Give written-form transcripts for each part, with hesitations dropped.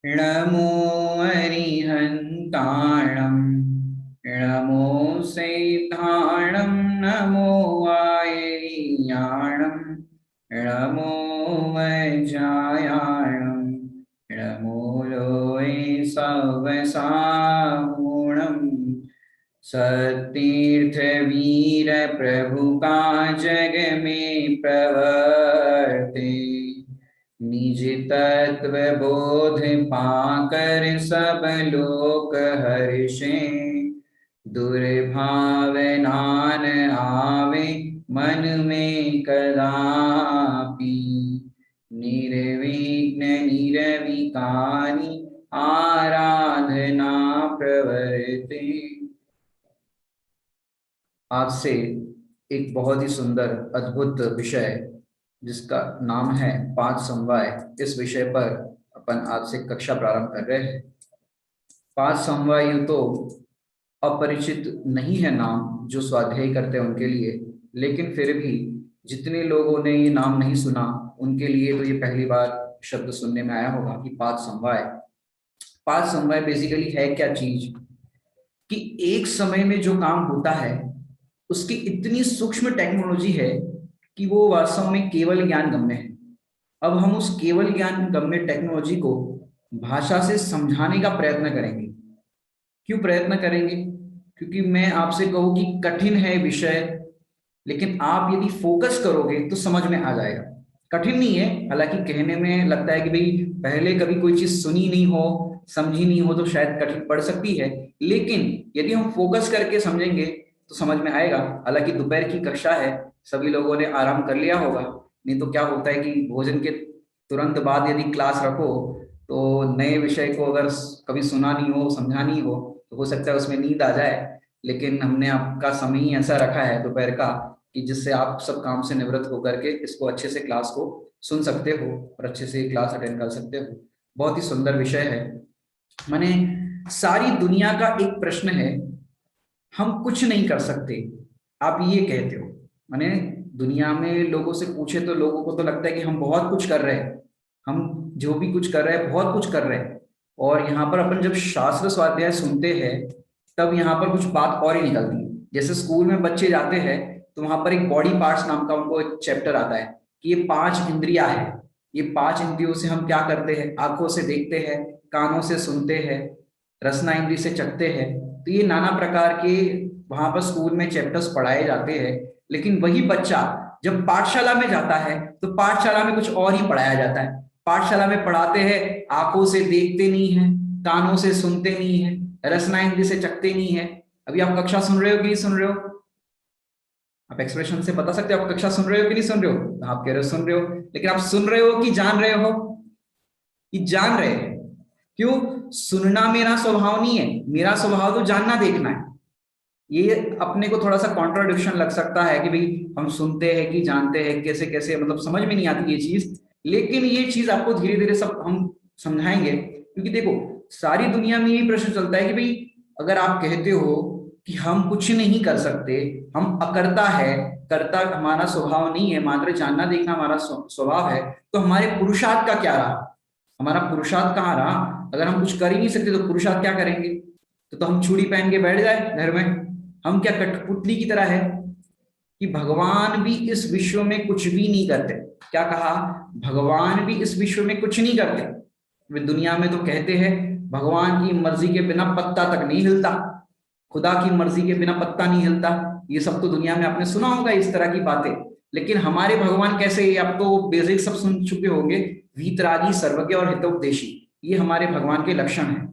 नमो अरिहन्ताणं नमो सेताणं नमो वायरियाणं नमो वज्रायाणं नमो लोये सवसाहुणं सतीर्थ वीर प्रभु का जग में प्रवर्ते निज तत्व बोध पाकर सब लोक हर्षे दुर्भावनान आवे मन में कदापि निर्विघ्न निर्विकारी आराधना प्रवर्ते। आज से एक बहुत ही सुंदर अद्भुत विषय जिसका नाम है 5 समवाय, इस विषय पर अपन आज से कक्षा प्रारंभ कर रहे हैं। 5 समवाय तो अपरिचित नहीं है नाम जो स्वाध्याय करते हैं उनके लिए, लेकिन फिर भी जितने लोगों ने ये नाम नहीं सुना उनके लिए तो ये पहली बार शब्द सुनने में आया होगा कि 5 समवाय। 5 समवाय बेसिकली है क्या चीज कि एक समय में जो काम होता है उसकी इतनी सूक्ष्म टेक्नोलॉजी है कि वो वास्तव में केवल ज्ञान गम्य है। अब हम उस केवल ज्ञान गम्य टेक्नोलॉजी को भाषा से समझाने का प्रयत्न करेंगे। क्यों प्रयत्न करेंगे? क्योंकि मैं आपसे कहूं कि कठिन है विषय, लेकिन आप यदि फोकस करोगे तो समझ में आ जाएगा। कठिन नहीं है, हालांकि कहने में लगता है कि भाई पहले कभी कोई चीज सुनी नहीं हो, समझी नहीं हो तो शायद कठिन पड़ सकती है, लेकिन यदि हम फोकस करके समझेंगे तो समझ में आएगा। हालांकि दोपहर की कक्षा है, सभी लोगों ने आराम कर लिया होगा, नहीं तो क्या होता है कि भोजन के तुरंत बाद यदि क्लास रखो तो नए विषय को अगर कभी सुना नहीं हो, समझा नहीं तो हो सकता है उसमें नींद आ जाए। लेकिन हमने आपका समय ही ऐसा रखा है दोपहर का कि जिससे आप सब काम से निवृत्त होकर के इसको अच्छे से क्लास को सुन सकते हो और अच्छे से क्लास अटेंड कर सकते हो। बहुत ही सुंदर विषय है। माने सारी दुनिया का एक प्रश्न है, हम कुछ नहीं कर सकते, आप ये कहते हो। माने दुनिया में लोगों से पूछे तो लोगों को तो लगता है कि हम बहुत कुछ कर रहे हैं, हम जो भी कुछ कर रहे हैं बहुत कुछ कर रहे हैं। और यहाँ पर अपन जब शास्त्र स्वाध्याय सुनते हैं तब यहाँ पर कुछ बात और ही निकलती है। जैसे स्कूल में बच्चे जाते हैं तो वहां पर एक बॉडी पार्ट्स नाम का उनको एक चैप्टर आता है कि ये 5 इंद्रियां है। ये 5 इंद्रियों से हम क्या करते हैं? आंखों से देखते हैं, कानों से सुनते हैं, रसना इंद्री से चखते हैं। तो ये नाना प्रकार के वहां पर स्कूल में चैप्टर्स पढ़ाए जाते हैं। लेकिन वही बच्चा जब पाठशाला में जाता है तो पाठशाला में कुछ और ही पढ़ाया जाता है। पाठशाला में पढ़ाते हैं आंखों से देखते नहीं है, कानों से सुनते नहीं है, रसना इंद्री से चखते नहीं है। अभी आप कक्षा सुन रहे हो कि नहीं सुन रहे हो? आप एक्सप्रेशन से बता सकते हो आप कक्षा सुन रहे हो कि नहीं सुन रहे हो? आप कह रहे हो सुन रहे हो, लेकिन आप सुन रहे हो कि जान रहे हो? कि जान रहे हैं। क्यों? सुनना मेरा स्वभाव नहीं है, मेरा स्वभाव तो जानना देखना है। ये अपने को थोड़ा सा कॉन्ट्राडिक्शन लग सकता है कि भाई हम सुनते हैं कि जानते हैं, कैसे कैसे, मतलब समझ में नहीं आती ये चीज। लेकिन ये चीज आपको धीरे धीरे सब हम समझाएंगे। क्योंकि देखो सारी दुनिया में ये प्रश्न चलता है कि भाई अगर आप कहते हो कि हम कुछ नहीं कर सकते, हम अकर्ता है, कर्ता हमारा स्वभाव नहीं है, मात्र जानना देखना हमारा स्वभाव है, तो हमारे पुरुषार्थ का क्या रहा? हमारा पुरुषार्थ कहाँ रहा? अगर हम कुछ कर ही नहीं सकते तो पुरुषार्थ क्या करेंगे? तो हम चूड़ी पहन के बैठ जाए घर में? हम क्या कठपुतली की तरह है? कि भगवान भी इस विश्व में कुछ भी नहीं करते। क्या कहा? भगवान भी इस विश्व में कुछ नहीं करते। वे दुनिया में तो कहते हैं भगवान की मर्जी के बिना पत्ता तक नहीं हिलता, खुदा की मर्जी के बिना पत्ता नहीं हिलता। ये सब तो दुनिया में आपने सुना होगा इस तरह की बातें। लेकिन हमारे भगवान कैसे, ये आप तो बेसिक सब सुन चुके होंगे। वीतरागी, सर्वज्ञ और हितोपदेशी, ये हमारे भगवान के लक्षण है।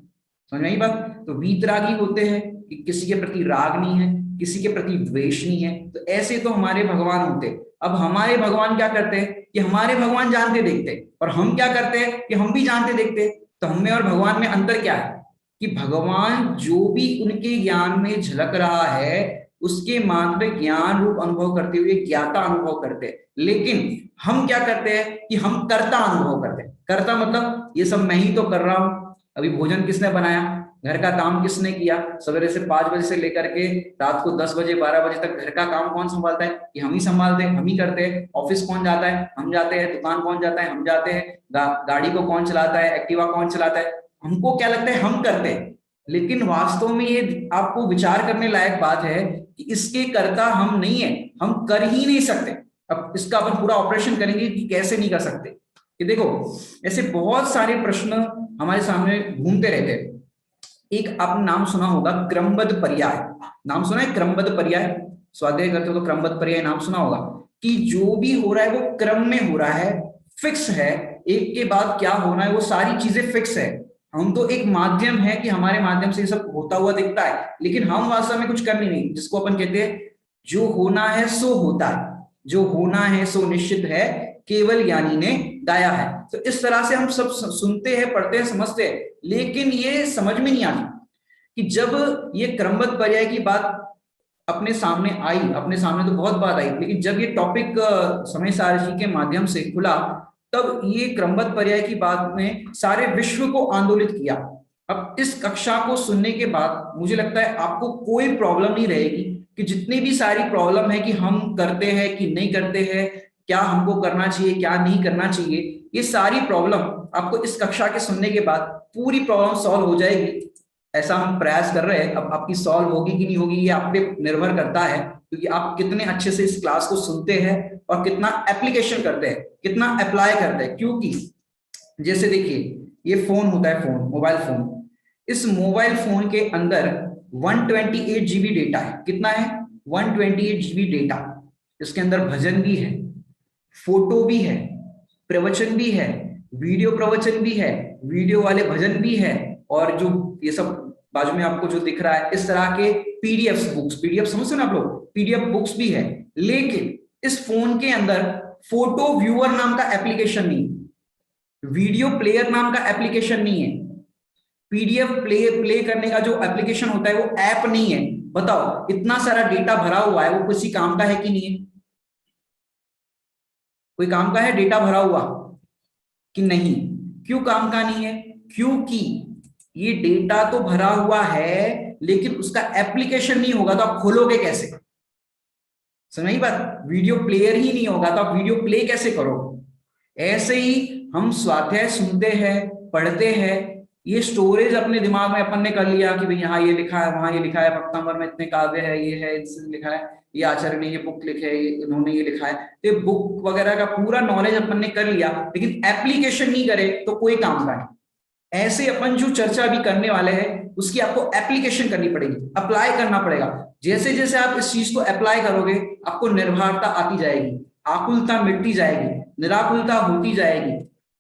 समझ में आई बात? तो वीतरागी होते हैं कि किसी के प्रति राग नहीं है, किसी के प्रति द्वेष नहीं है। तो ऐसे तो हमारे भगवान होते। अब हमारे भगवान क्या करते हैं कि हमारे भगवान जानते देखते, और हम क्या करते हैं कि हम भी जानते देखते। तो हमें और भगवान में अंतर क्या है? कि भगवान जो भी उनके ज्ञान में झलक रहा है उसके मात्र ज्ञान रूप अनुभव करते हुए ज्ञाता अनुभव करते हैं। लेकिन हम क्या करते हैं कि हम कर्ता अनुभव करते हैं। कर्ता मतलब ये सब मैं ही तो कर रहा हूं। अभी भोजन किसने बनाया? घर का काम किसने किया? सवेरे से 5 बजे से लेकर के रात को 10 बजे 12 बजे तक घर का काम कौन संभालता है? कि हम ही संभालते हैं, हम ही करते हैं। ऑफिस कौन जाता है? हम जाते हैं। दुकान कौन जाता है? हम जाते हैं। गाड़ी को कौन चलाता है? एक्टिवा कौन चलाता है? हमको क्या लगता है हम करते हैं, लेकिन वास्तव में ये आपको विचार करने लायक बात है कि इसके कर्ता हम नहीं है, हम कर ही नहीं सकते। अब इसका अपन पूरा ऑपरेशन करेंगे कि कैसे नहीं कर सकते। कि देखो, ऐसे बहुत सारे प्रश्न हमारे सामने घूमते रहते हैं। एक आपने नाम सुना होगा क्रमबद्ध पर्याय। नाम सुना है क्रमबद्ध पर्याय? स्वाध्याय करते हो तो क्रमबद्ध पर्याय नाम सुना होगा कि जो भी हो रहा है वो क्रम में हो रहा है, फिक्स है, एक के बाद क्या होना है वो सारी चीजें फिक्स है। हम तो एक माध्यम है कि हमारे माध्यम से ये सब होता हुआ दिखता है, लेकिन हम वास्तव में कुछ कर नहीं, जिसको अपन कहते हैं जो होना है सो होता है, जो होना है सो निश्चित है, केवल ज्ञानी ने गाया है। तो इस तरह से हम सब सुनते हैं, पढ़ते हैं, समझते हैं, लेकिन ये समझ में नहीं आती कि जब ये क्रमबद्ध पर्याय की बात अपने सामने आई, अपने सामने तो बहुत बात आई, लेकिन जब ये टॉपिक समय सारणी के माध्यम से खुला, तब ये क्रमबद्ध पर्याय की बात ने सारे विश्व को आंदोलित किया। अब इस कक्षा को सुनने के बाद मुझे लगता है आपको कोई प्रॉब्लम नहीं रहेगी कि जितनी भी सारी प्रॉब्लम है कि हम करते हैं कि नहीं करते हैं, क्या हमको करना चाहिए क्या नहीं करना चाहिए, ये सारी प्रॉब्लम आपको इस कक्षा के सुनने के बाद पूरी प्रॉब्लम सॉल्व हो जाएगी। ऐसा हम प्रयास कर रहे हैं। अब आपकी सॉल्व होगी कि नहीं होगी ये आप पे निर्भर करता है, क्योंकि आप कितने अच्छे से इस क्लास को सुनते हैं और कितना एप्लीकेशन करते हैं, कितना अप्लाई करते हैं। क्योंकि जैसे देखिए, ये फोन होता है, फोन, मोबाइल फोन। इस मोबाइल फोन के अंदर 128 जीबी डेटा है। कितना है? 128 जीबी डेटा। इसके अंदर भजन भी है, फोटो भी है, प्रवचन भी है, वीडियो प्रवचन भी है, वीडियो वाले भजन भी है, और जो ये सब बाजू में आपको जो दिख रहा है इस तरह के पीडीएफ बुक्स, पीडीएफ समझते हो ना आप लोग, पीडीएफ बुक्स भी है। लेकिन इस फोन के अंदर फोटो व्यूअर नाम का एप्लीकेशन नहीं, वीडियो प्लेयर नाम का एप्लीकेशन नहीं है, पीडीएफ प्ले करने का जो एप्लीकेशन होता है वो ऐप नहीं है। बताओ, इतना सारा डेटा भरा हुआ है, वो किसी काम का है कि नहीं है? कोई काम का है डेटा भरा हुआ कि नहीं? क्यों काम का नहीं है? क्योंकि ये डेटा तो भरा हुआ है, लेकिन उसका एप्लीकेशन नहीं होगा तो आप खोलोगे कैसे? समझ बात? वीडियो प्लेयर ही नहीं होगा तो आप वीडियो प्ले कैसे करोगे? ऐसे ही हम स्वाध्याय सुनते हैं, पढ़ते हैं, ये स्टोरेज अपने दिमाग में अपन ने कर लिया कि भाई यहाँ ये लिखा है, वहां ये लिखा है, भक्तांबर में इतने काव्य है, ये है, इससे लिखा है, ये आचार्य ने ये बुक लिखे है, इन्होंने ये लिखा है, तो बुक वगैरह का पूरा नॉलेज अपन ने कर लिया, लेकिन एप्लीकेशन नहीं करे तो कोई काम का नहीं। ऐसे अपन जो चर्चा अभी करने वाले हैं उसकी आपको एप्लीकेशन करनी पड़ेगी, अप्लाई करना पड़ेगा। जैसे जैसे आप इस चीज को अप्लाई करोगे आपको निर्भरता आती जाएगी, आकुलता मिटती जाएगी, निराकुलता होती जाएगी।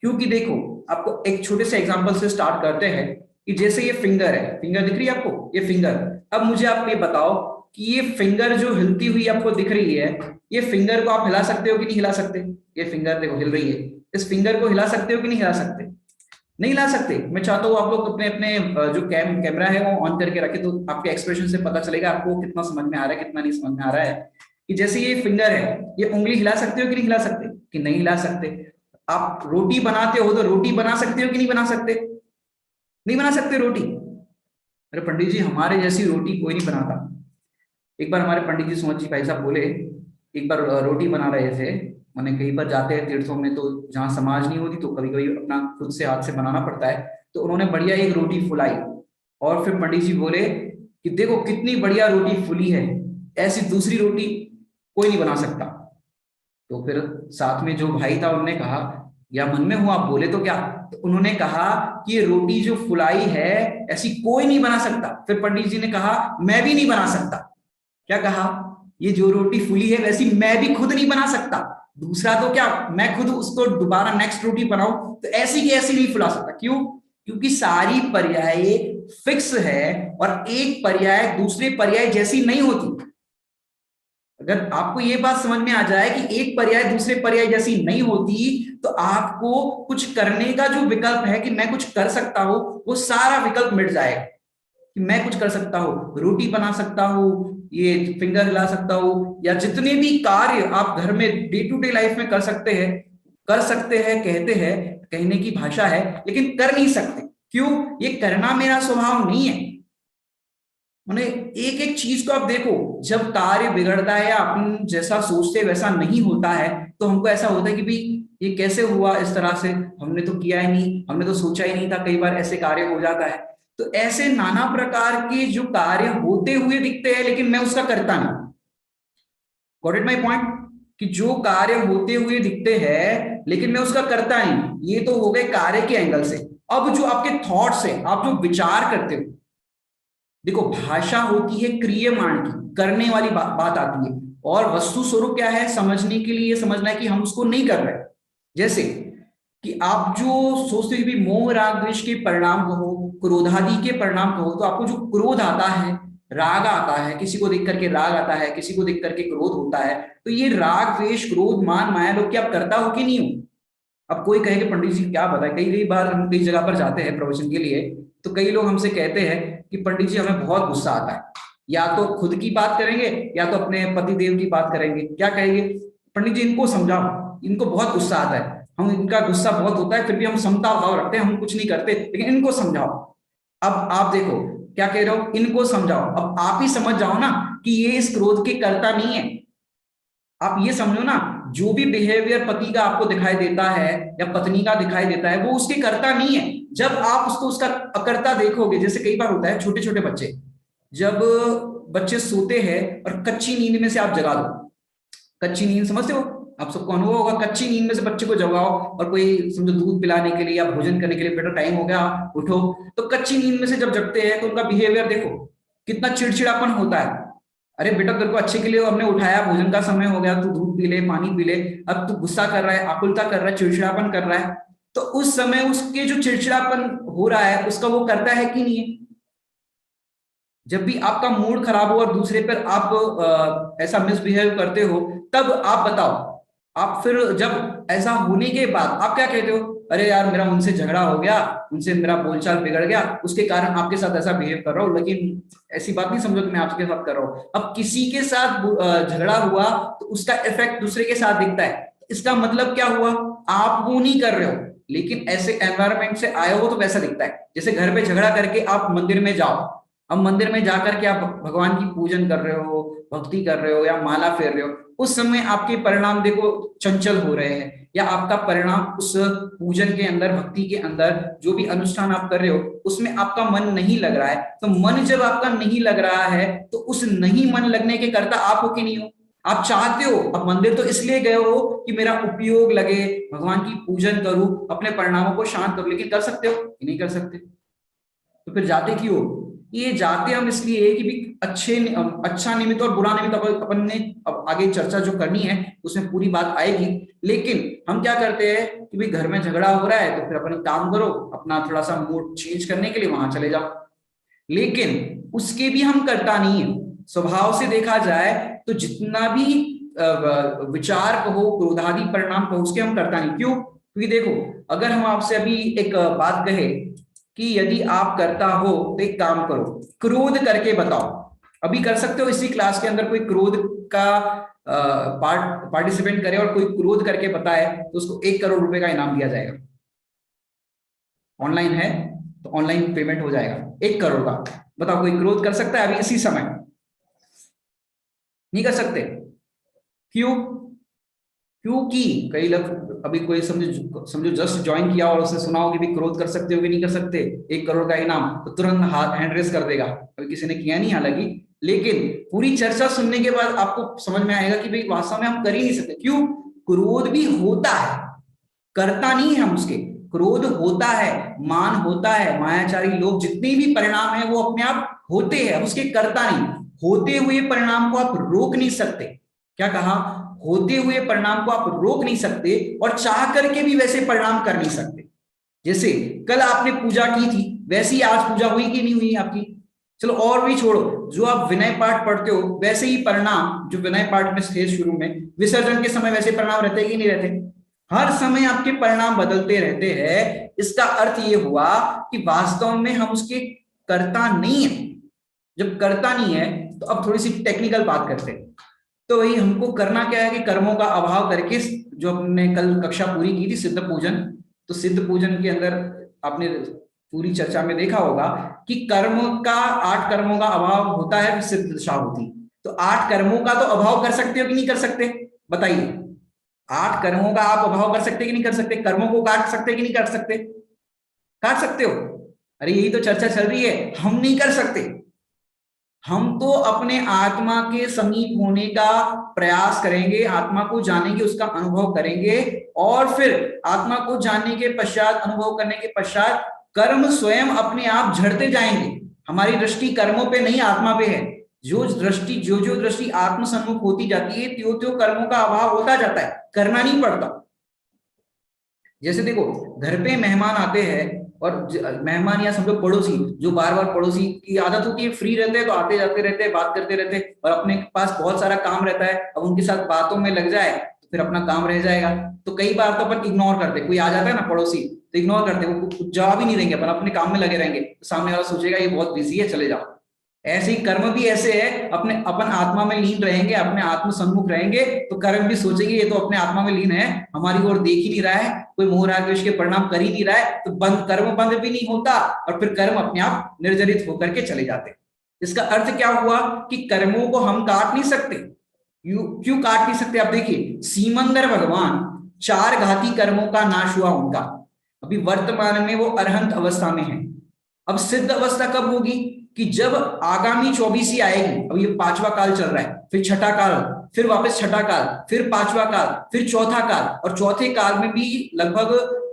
क्योंकि देखो, आपको एक छोटे से एग्जांपल से स्टार्ट करते हैं कि जैसे ये फिंगर है, फिंगर दिख रही है आपको, ये फिंगर। अब मुझे आप ये बताओ कि ये फिंगर जो हिलती हुई आपको दिख रही है, ये फिंगर को आप हिला सकते हो कि नहीं हिला सकते? ये फिंगर देखो हिल रही है, इस फिंगर को हिला सकते हो कि नहीं हिला सकते? नहीं ला सकते। मैं चाहता हूँ आप लोग अपने अपने जो कैमरा है वो ऑन करके रखे, तो आपके एक्सप्रेशन से पता चलेगा आपको कितना समझ में आ रहा है, कितना नहीं समझ में आ रहा है। कि जैसे ये फिंगर है, ये उंगली हिला सकते हो कि नहीं हिला सकते? कि नहीं हिला सकते। आप रोटी बनाते हो तो रोटी बना सकते हो कि नहीं बना सकते? नहीं बना सकते रोटी। अरे पंडित जी, हमारे जैसी रोटी कोई नहीं बनाता। एक बार हमारे पंडित जी सुमत जी भाई साहब बोले, एक बार रोटी बना रहे थे, मैंने कहीं पर जाते हैं तीर्थों में तो जहाँ समाज नहीं होती तो कभी कभी अपना खुद से हाथ से बनाना पड़ता है, तो उन्होंने बढ़िया एक रोटी फुलाई और फिर पंडित जी बोले कि देखो कितनी बढ़िया रोटी फुली है, ऐसी दूसरी रोटी कोई नहीं बना सकता। तो फिर साथ में जो भाई था उन्होंने कहा, या मन में हुआ आप बोले तो क्या? तो उन्होंने कहा कि ये रोटी जो फुलाई है ऐसी कोई नहीं बना सकता। फिर पंडित जी ने कहा मैं भी नहीं बना सकता। क्या कहा? ये जो रोटी फुली है वैसी मैं भी खुद नहीं बना सकता। दूसरा तो क्या, मैं खुद उसको दोबारा नेक्स्ट रोटी बनाऊं तो ऐसी की ऐसी नहीं फुला सकता। क्यों? क्योंकि सारी पर्याय फिक्स है और एक पर्याय दूसरे पर्याय जैसी नहीं होती। अगर आपको ये बात समझ में आ जाए कि एक पर्याय दूसरे पर्याय जैसी नहीं होती, तो आपको कुछ करने का जो विकल्प है कि मैं कुछ कर सकता हूं, वो सारा विकल्प मिट जाएगा। कि मैं कुछ कर सकता हूँ, रोटी बना सकता हूँ, ये फिंगर हिला सकता हूँ, या जितने भी कार्य आप घर में डे टू डे लाइफ में कर सकते हैं, कहते हैं, कहने की भाषा है, लेकिन कर नहीं सकते। क्यों? ये करना मेरा स्वभाव नहीं है। मैंने एक एक चीज को आप देखो, जब कार्य बिगड़ता है या अपन जैसा सोचते वैसा नहीं होता है, तो हमको ऐसा होता है कि भाई ये कैसे हुआ इस तरह से, हमने तो किया ही नहीं, हमने तो सोचा ही नहीं था, कई बार ऐसे कार्य हो जाता है। तो ऐसे नाना प्रकार के जो कार्य होते हुए दिखते हैं लेकिन मैं उसका करता नहीं। Got it my point? कि जो कार्य होते हुए दिखते हैं लेकिन मैं उसका करता नहीं, ये तो हो गए कार्य के एंगल से। अब जो आपके थॉट्स है, आप जो विचार करते हो, देखो भाषा होती है क्रियमाण की, करने वाली बात आती है, और वस्तु स्वरूप क्या है, समझने के लिए समझना है कि हम उसको नहीं कर रहे। जैसे कि आप जो सोचते हो कि मोह राग द्वेष के परिणाम कहो, क्रोधादि के परिणाम कहो, तो आपको जो क्रोध आता है, राग आता है, किसी को देख करके राग आता है, किसी को देख करके क्रोध होता है, तो ये राग द्वेष क्रोध मान माया लोग, क्या आप करता हो कि नहीं हो? अब कोई कहे कि पंडित जी क्या बताए, कई कई बार हम कई जगह पर जाते हैं प्रवचन के लिए, तो कई लोग हमसे कहते हैं कि पंडित जी हमें बहुत गुस्सा आता है, या तो खुद की बात करेंगे या तो अपने पति देव की बात करेंगे, क्या कहेंगे, पंडित जी इनको समझाओ, इनको बहुत गुस्सा आता है, हम इनका गुस्सा बहुत होता है फिर भी हम समता भाव रखते हैं, हम कुछ नहीं करते, लेकिन इनको समझाओ। अब आप देखो क्या कह रहे हो, इनको समझाओ, अब आप ही समझ जाओ ना कि ये इस क्रोध के कर्ता नहीं है। आप ये समझो ना, जो भी बिहेवियर पति का आपको दिखाई देता है या पत्नी का दिखाई देता है वो उसके कर्ता नहीं है। जब आप उसको उसका अकर्ता देखोगे, जैसे कई बार होता है छोटे छोटे बच्चे, जब बच्चे सोते हैं और कच्ची नींद में से आप जगा दो, कच्ची नींद समझते हो, आप सबको अनुभव होगा, कच्ची नींद में से बच्चे को जगाओ और कोई समझो दूध पिलाने के लिए या भोजन करने के लिए, बेटा टाइम हो गया उठो, तो कच्ची नींद में से जब जगते हैं तो उनका बिहेवियर देखो कितना चिड़चिड़ापन होता है। अरे बेटा तेरे को अच्छे के लिए हमने उठाया, भोजन का समय हो गया, तू दूध पी ले, पानी पी ले, अब तू गुस्सा कर रहा है, आकुलता कर रहा है, चिड़चिड़ापन कर रहा है, तो उस समय उसके जो चिड़चिड़ापन हो रहा है उसका वो करता है कि नहीं है? जब भी आपका मूड खराब हो और दूसरे पर आप ऐसा मिसबिहेव करते हो, तब आप बताओ, आप फिर जब ऐसा होने के बाद आप क्या कहते हो, अरे यार मेरा उनसे झगड़ा हो गया, उनसे मेरा बोलचाल बिगड़ गया, उसके कारण आपके साथ ऐसा बिहेव कर रहा हूं, लेकिन ऐसी बात नहीं समझो कि मैं आपके साथ कर रहा हूं। अब किसी के साथ झगड़ा हुआ तो उसका इफेक्ट दूसरे के साथ दिखता है, इसका मतलब क्या हुआ, आप वो नहीं कर रहे हो, लेकिन ऐसे एनवायरमेंट से आए हो तो वैसा दिखता है। जैसे घर पे झगड़ा करके आप मंदिर में जाओ, अब मंदिर में जाकर के आप भगवान की पूजन कर रहे हो, भक्ति कर रहे हो या माला फेर रहे हो, उस समय आपके परिणाम देखो चंचल हो रहे हैं, या आपका परिणाम उस पूजन के अंदर, भक्ति के अंदर जो भी अनुष्ठान आप कर रहे हो उसमें आपका मन नहीं लग रहा है। तो मन जब आपका नहीं लग रहा है तो उस नहीं मन लगने के कर्ता आप हो कि नहीं हो? आप चाहते हो, अब मंदिर तो इसलिए गए हो कि मेरा उपयोग लगे, भगवान की पूजन करूं, अपने परिणामों को शांत करूं, लेकिन कर सकते हो कि नहीं कर सकते? तो फिर जाते क्यों हो? ये जाते हम इसलिए कि भी अच्छा निमित्त और बुरा निमित्त अपन ने अब आगे चर्चा जो करनी है उसमें पूरी बात आएगी। लेकिन हम क्या करते हैं कि भाई घर में झगड़ा हो रहा है तो फिर अपन काम करो, अपना थोड़ा सा मूड चेंज करने के लिए वहां चले जाओ, लेकिन उसके भी हम करता नहीं है। स्वभाव से देखा जाए तो जितना भी विचार कहो, क्रोधादि परिणाम कहो, उसके हम करता नहीं। क्यों? क्योंकि देखो, अगर हम आपसे अभी एक बात कहे कि यदि आप करता हो तो एक काम करो, क्रोध करके बताओ, अभी कर सकते हो इसी क्लास के अंदर, कोई क्रोध का पार्टिसिपेंट करे और कोई क्रोध करके बताए तो उसको 1 करोड़ रुपए का इनाम दिया जाएगा। ऑनलाइन है तो ऑनलाइन पेमेंट हो जाएगा 1 करोड़ का। बताओ कोई क्रोध कर सकता है अभी इसी समय? नहीं कर सकते। क्यों? क्योंकि कई लोग अभी कोई समझो समझो जस्ट ज्वाइन किया और उसने सुना हो कि भी क्रोध कर सकते हो कि नहीं कर सकते, 1 करोड़ का इनाम, तो तुरंत हाथ हैंड रेस कर देगा। अभी किसी ने किया नहीं हालांकि, लेकिन पूरी चर्चा सुनने के बाद आपको समझ में आएगा कि भाई वास्तव में हम कर ही नहीं सकते। क्यों? क्रोध भी होता है, करता नहीं है हम उसके, क्रोध होता है, मान होता है, मायाचारी लोग जितने भी परिणाम है वो अपने आप होते हैं, उसके करता नहीं। होते हुए परिणाम को आप रोक नहीं सकते। क्या कहा? होते हुए परिणाम को आप रोक नहीं सकते और चाह करके भी वैसे परिणाम कर नहीं सकते। जैसे कल आपने पूजा की थी वैसे ही आज पूजा हुई कि नहीं हुई आपकी? चलो और भी छोड़ो, जो आप विनय पाठ पढ़ते हो वैसे ही परिणाम जो विनय पाठ में थे शुरू में, विसर्जन के समय वैसे परिणाम रहते कि नहीं रहते? हर समय आपके परिणाम बदलते रहते हैं। इसका अर्थ ये हुआ कि वास्तव में हम उसके कर्ता नहीं है। जब करता नहीं है तो अब थोड़ी सी टेक्निकल बात करते हैं। तो वही हमको करना क्या है कि कर्मों का अभाव करके, जो हमने कल कक्षा पूरी की थी सिद्ध पूजन, तो सिद्ध पूजन के अंदर आपने पूरी चर्चा में देखा होगा कि कर्म का 8 कर्मों का अभाव होता है, सिद्ध दशा होती। तो 8 कर्मों का तो अभाव कर सकते हो कि नहीं कर सकते, बताइए। 8 कर्मों का आप अभाव कर सकते कि नहीं कर सकते, कर्मों को काट सकते कि नहीं काट सकते, काट सकते हो। अरे यही तो चर्चा चल रही है, हम नहीं कर सकते। हम तो अपने आत्मा के समीप होने का प्रयास करेंगे, आत्मा को जानेंगे, उसका अनुभव करेंगे, और फिर आत्मा को जानने के पश्चात, अनुभव करने के पश्चात कर्म स्वयं अपने आप झड़ते जाएंगे। हमारी दृष्टि कर्मों पे नहीं, आत्मा पे है। जो दृष्टि आत्म सम्मुख होती जाती है, त्यों त्यों कर्मों का अभाव होता जाता है, करना नहीं पड़ता। जैसे देखो, घर पे मेहमान आते हैं, और मेहमान या समझो पड़ोसी, जो बार बार पड़ोसी की आदत होती है, फ्री रहते हैं तो आते जाते रहते हैं, बात करते रहते हैं, और अपने पास बहुत सारा काम रहता है, अब उनके साथ बातों में लग जाए तो फिर अपना काम रह जाएगा। तो कई बार तो अपन इग्नोर करते, कोई आ जाता है ना पड़ोसी, तो इग्नोर करते, वो जवाब ही नहीं देंगे, अपन अपने काम में लगे रहेंगे, तो सामने वाला सोचेगा ये बहुत बिजी है, चले जाओ। ऐसे ही कर्म भी ऐसे है, अपने अपन आत्मा में लीन रहेंगे, अपने आत्म सम्मुख रहेंगे, तो कर्म भी सोचेंगे ये तो अपने आत्मा में लीन है, हमारी ओर देख ही नहीं रहा है, कोई मोह राग द्वेष के परिणाम कर ही नहीं रहा है, तो बंद, कर्म बंद भी नहीं होता, और फिर कर्म अपने आप निर्जरित होकर के चले जाते। इसका अर्थ क्या हुआ कि कर्मों को हम काट नहीं सकते। क्यों काट नहीं सकते, आप देखिए, सीमंदर भगवान 4 घाती कर्मों का नाश हुआ उनका, अभी वर्तमान में वो अरहंत अवस्था में है। अब सिद्ध अवस्था कब होगी, कि जब आगामी 24 आएगी, अब ये 5वां काल चल रहा है, फिर छठा काल, फिर वापस छठा काल, फिर 5वां काल, फिर चौथा काल, और चौथे काल में भी लगभग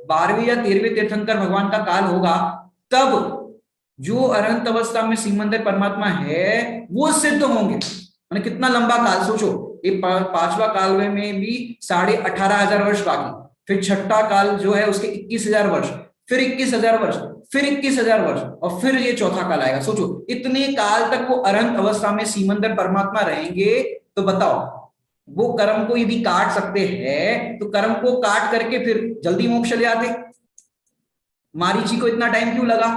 12वें या 13वें तीर्थंकर भगवान का काल होगा। तब जो अरहंत अवस्था में सीमंदर परमात्मा है वो सिद्ध होंगे। मैंने कितना लंबा काल सोचो, ये 5वां काल में भी 18,500 वर्ष बाकी, फिर छठा काल जो है उसके 21,000 वर्ष, फिर 21,000 वर्ष, फिर 21,000 वर्ष, और फिर ये चौथा काल आएगा। सोचो इतने काल तक वो अरहंत अवस्था में सीमंदर परमात्मा रहेंगे, तो बताओ वो कर्म को यदि काट सकते हैं, तो कर्म को काट करके फिर जल्दी मोक्ष ले आते। मारीची को इतना टाइम क्यों लगा,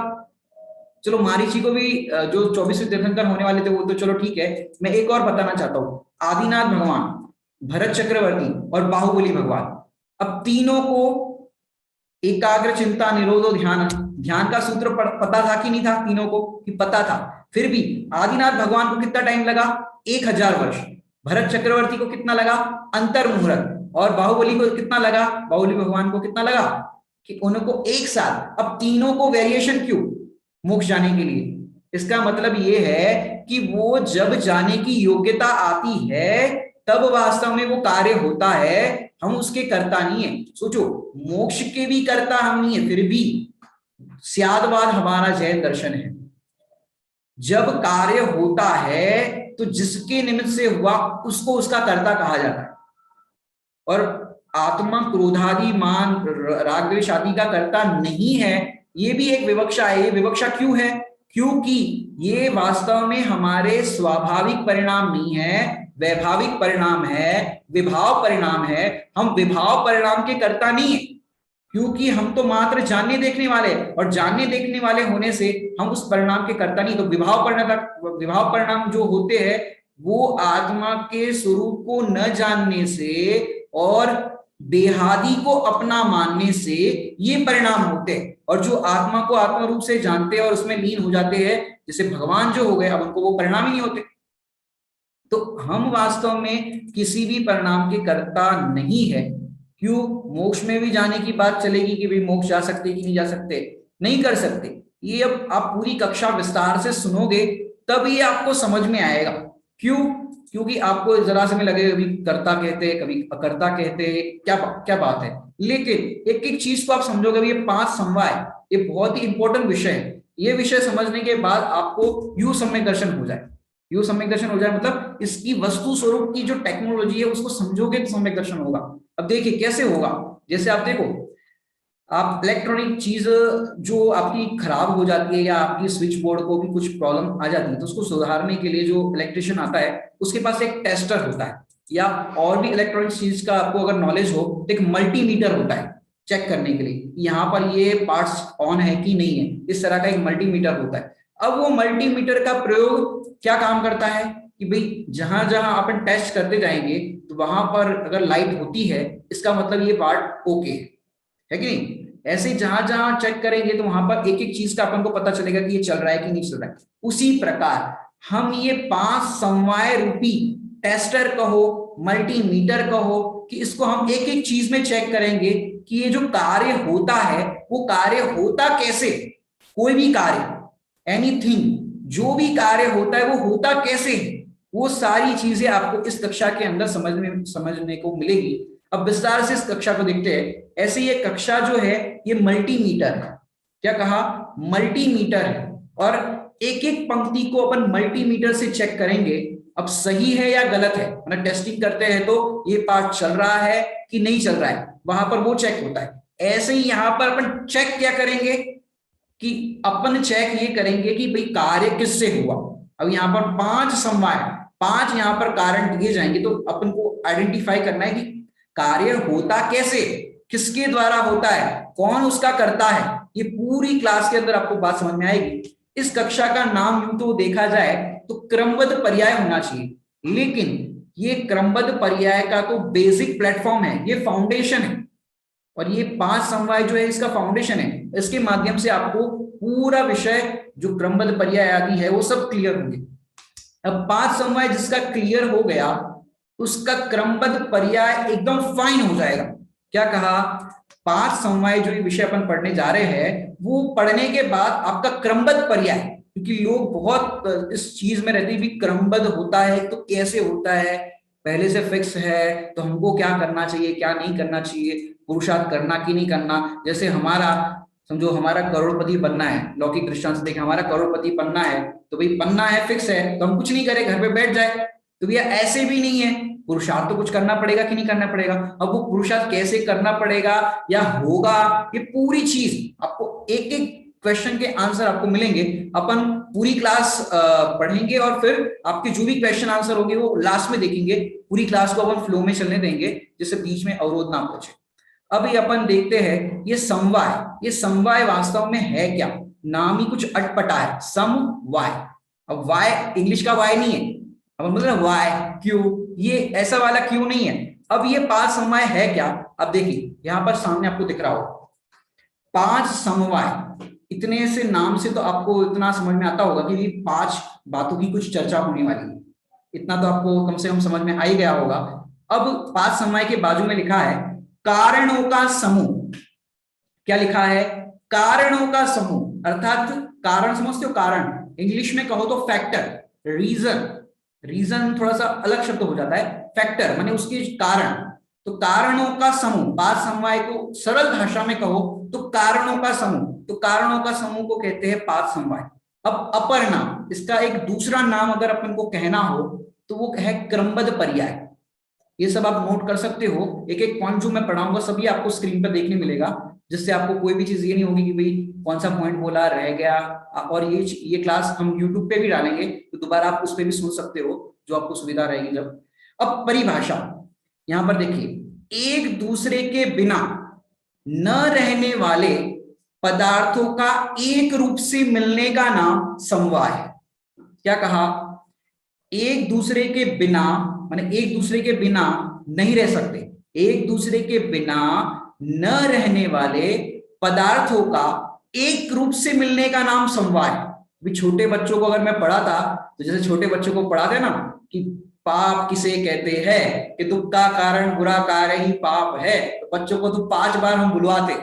चलो मारीची को भी जो 24वें तीर्थंकर होने वाले थे वो तो चलो ठीक है, मैं एक और बताना चाहता हूं। आदिनाथ भगवान, भरत चक्रवर्ती और बाहुबली भगवान, अब तीनों को एकाग्र चिंता निरोधो ध्यान, ध्यान का सूत्र पता था कि नहीं था, तीनों को कि पता था, फिर भी आदिनाथ भगवान को कितना टाइम लगा, 1000 वर्ष। भरत चक्रवर्ती को कितना लगा, अंतर मुहूर्त, और बाहुबली को कितना लगा, बाहुबली भगवान को कितना लगा, कि उनको 1 साल। अब तीनों को वेरिएशन क्यों, मोक्ष जाने के लिए। इसका मतलब यह है कि वो जब जाने की योग्यता आती है तब वास्तव में वो कार्य होता है, हम उसके कर्ता नहीं है। सोचो मोक्ष के भी कर्ता हम नहीं है, फिर भी स्यादवाद हमारा जैन दर्शन है। जब कार्य होता है तो जिसके निमित्त से हुआ उसको उसका कर्ता कहा जाता है, और आत्मा क्रोधादि मान राग द्वेष आदि का कर्ता नहीं है, ये भी एक विवक्षा है। ये विवक्षा क्यों है, क्योंकि ये वास्तव में हमारे स्वाभाविक परिणाम नहीं है, वैभाविक परिणाम है, विभाव परिणाम है। हम विभाव परिणाम के कर्ता नहीं है, क्योंकि हम तो मात्र जानने देखने वाले, और जानने देखने वाले होने से हम उस परिणाम के कर्ता नहीं। तो विभाव परिणाम जो होते हैं वो आत्मा के स्वरूप को न जानने से और देहादि को अपना मानने से ये परिणाम होते हैं। और जो आत्मा को आत्मा रूप से जानते हैं और उसमें लीन हो जाते हैं, जैसे भगवान जो हो गए, अब उनको वो परिणाम ही नहीं होते। तो हम वास्तव में किसी भी परिणाम के कर्ता नहीं है। क्यों, मोक्ष में भी जाने की बात चलेगी कि भाई मोक्ष जा सकते कि नहीं जा सकते, नहीं कर सकते। ये अब आप पूरी कक्षा विस्तार से सुनोगे तब ये आपको समझ में आएगा। क्यों, क्योंकि आपको जरा से में लगेगा कभी कर्ता कहते कभी अकर्ता कहते, क्या क्या बात है। लेकिन एक एक चीज को आप समझोगे, ये 5 समवाय, ये बहुत ही इंपॉर्टेंट विषय है। ये विषय समझने के बाद आपको यू सम्यक दर्शन हो जाए, यू सम्यक दर्शन हो जाए मतलब इसकी वस्तु स्वरूप की जो टेक्नोलॉजी है उसको समझोगे तो सम्यक दर्शन होगा। अब देखिए कैसे होगा, जैसे आप देखो, आप इलेक्ट्रॉनिक चीज जो आपकी खराब हो जाती है या आपकी स्विच बोर्ड को भी कुछ प्रॉब्लम आ जाती है, तो उसको सुधारने के लिए जो इलेक्ट्रिशियन आता है उसके पास एक टेस्टर होता है, या और भी इलेक्ट्रॉनिक चीज का आपको अगर नॉलेज हो तो एक मल्टीमीटर होता है चेक करने के लिए यहाँ पर ये पार्ट्स ऑन है कि नहीं है, इस तरह का एक मल्टीमीटर होता है। अब वो मल्टीमीटर का प्रयोग क्या काम करता है कि भाई जहां जहां अपन टेस्ट करते जाएंगे तो वहां पर अगर लाइट होती है इसका मतलब ये पार्ट ओके है कि नहीं। ऐसे जहां जहां चेक करेंगे तो वहां पर एक एक चीज का अपन को पता चलेगा कि ये चल रहा है कि नहीं चल रहा है। उसी प्रकार हम ये 5 समवाय रूपी टेस्टर कहो, मल्टीमीटर कहो, कि इसको हम एक एक चीज में चेक करेंगे कि ये जो कार्य होता है वो कार्य होता कैसे, कोई भी कार्य, एनीथिंग, जो भी कार्य होता है वो होता कैसे है, वो सारी चीजें आपको इस कक्षा के अंदर समझने को मिलेगी। अब विस्तार से इस कक्षा को देखते हैं। ऐसे ये कक्षा जो है ये मल्टीमीटर है। क्या कहा? मल्टीमीटर है। और एक एक पंक्ति को अपन मल्टीमीटर से चेक करेंगे अब सही है या गलत है। मतलब टेस्टिंग करते हैं तो ये पार्ट चल रहा है कि नहीं चल रहा है, वहां पर वो चेक होता है। ऐसे ही यहां पर अपन चेक क्या करेंगे कि अपन चेक ये करेंगे कि भाई कार्य किससे हुआ। अब यहां पर 5 समवाय, 5 यहां पर कारण दिए जाएंगे तो अपन को आइडेंटिफाई करना है कि कार्य होता कैसे, किसके द्वारा होता है, कौन उसका करता है। ये पूरी क्लास के अंदर आपको बात समझ में आएगी। इस कक्षा का नाम यूं तो देखा जाए तो क्रमबद्ध पर्याय होना चाहिए, लेकिन ये क्रमबद्ध पर्याय का तो बेसिक प्लेटफॉर्म है, ये फाउंडेशन है। और ये 5 समवाय जो है इसका फाउंडेशन है। इसके माध्यम से आपको पूरा विषय जो क्रमबद्ध पर्याय आदि है वो सब क्लियर होंगे। अब 5 समवाय जिसका क्लियर हो गया उसका क्रमबद्ध पर्याय एकदम फाइन हो जाएगा। क्या कहा? 5 समवाय जो ये विषय अपन पढ़ने जा रहे हैं वो पढ़ने के बाद आपका क्रमबद्ध पर्याय, क्योंकि लोग बहुत इस चीज में रहते हैं भी क्रमबद्ध होता है तो कैसे होता है, पहले से फिक्स है तो हमको क्या करना चाहिए क्या नहीं करना चाहिए, पुरुषार्थ करना कि नहीं करना। जैसे हमारा समझो हमारा करोड़पति बनना है, लौकिक दृष्टांत से देखें, हमारा करोड़पति बनना है तो भाई बनना है, फिक्स है, तो हम कुछ नहीं करें, घर पे बैठ जाए। तो भैया ऐसे भी नहीं है, पुरुषार्थ तो कुछ करना पड़ेगा कि नहीं करना पड़ेगा। अब वो पुरुषार्थ कैसे करना पड़ेगा या होगा, ये पूरी चीज आपको एक एक क्वेश्चन के आंसर आपको मिलेंगे। अपन पूरी क्लास पढ़ेंगे और फिर आपके जो भी क्वेश्चन आंसर होंगे वो लास्ट में देखेंगे। पूरी क्लास को अपन फ्लो में चलने देंगे जिससे बीच में अवरोध ना पहुंचे। अब ये अपन देखते हैं ये समवाय, ये समवाय वास्तव में है क्या। नाम ही कुछ अटपटा है, सम वाय। अब वाय इंग्लिश का वाय नहीं है, अब मतलब वाय क्यों, ये ऐसा वाला क्यों नहीं है। अब ये 5 समवाय है क्या। अब देखिए यहां पर सामने आपको दिख रहा हो 5 समवाय। इतने से नाम से तो आपको इतना समझ में आता होगा कि ये 5 बातों की कुछ चर्चा होने वाली है, इतना तो आपको कम से कम समझ में आ ही गया होगा। अब 5 समवाय के बाजू में लिखा है कारणों का समूह। क्या लिखा है? कारणों का समूह, अर्थात कारण समझते हो, कारण इंग्लिश में कहो तो फैक्टर, रीजन। रीजन थोड़ा सा अलग शब्द हो जाता है, फैक्टर माने उसके कारण। तो कारणों का समूह, 5 समवाय को सरल भाषा में कहो तो कारणों का समूह, तो कारणों का समूह को कहते हैं 5 समवाय। अब अपर नाम, इसका एक दूसरा नाम अगर अपन को कहना हो तो वो है क्रमबद्ध पर्याय। ये सब आप नोट कर सकते हो, एक एक पॉइंट जो मैं पढ़ाऊंगा सभी आपको स्क्रीन पर देखने मिलेगा, जिससे आपको कोई भी चीज ये नहीं होगी कि भाई कौन सा पॉइंट बोला रह गया। और ये क्लास हम यूट्यूब पे भी डालेंगे तो दोबारा आप उस पर भी सुन सकते हो, जो आपको सुविधा रहेगी जब। अब परिभाषा, यहां पर देखिए, एक दूसरे के बिना न रहने वाले पदार्थों का एक रूप से मिलने का नाम समवाय है। क्या कहा? एक दूसरे के बिना माने एक दूसरे के बिना नहीं रह सकते, एक दूसरे के बिना न रहने वाले पदार्थों का एक रूप से मिलने का नाम समवाय। अभी छोटे बच्चों को अगर मैं पढ़ाता तो जैसे छोटे बच्चों को पढ़ाते ना कि पाप किसे कहते हैं, कि दुख का कारण बुरा कार्य ही पाप है, तो बच्चों को तो 5 बार हम बुलवाते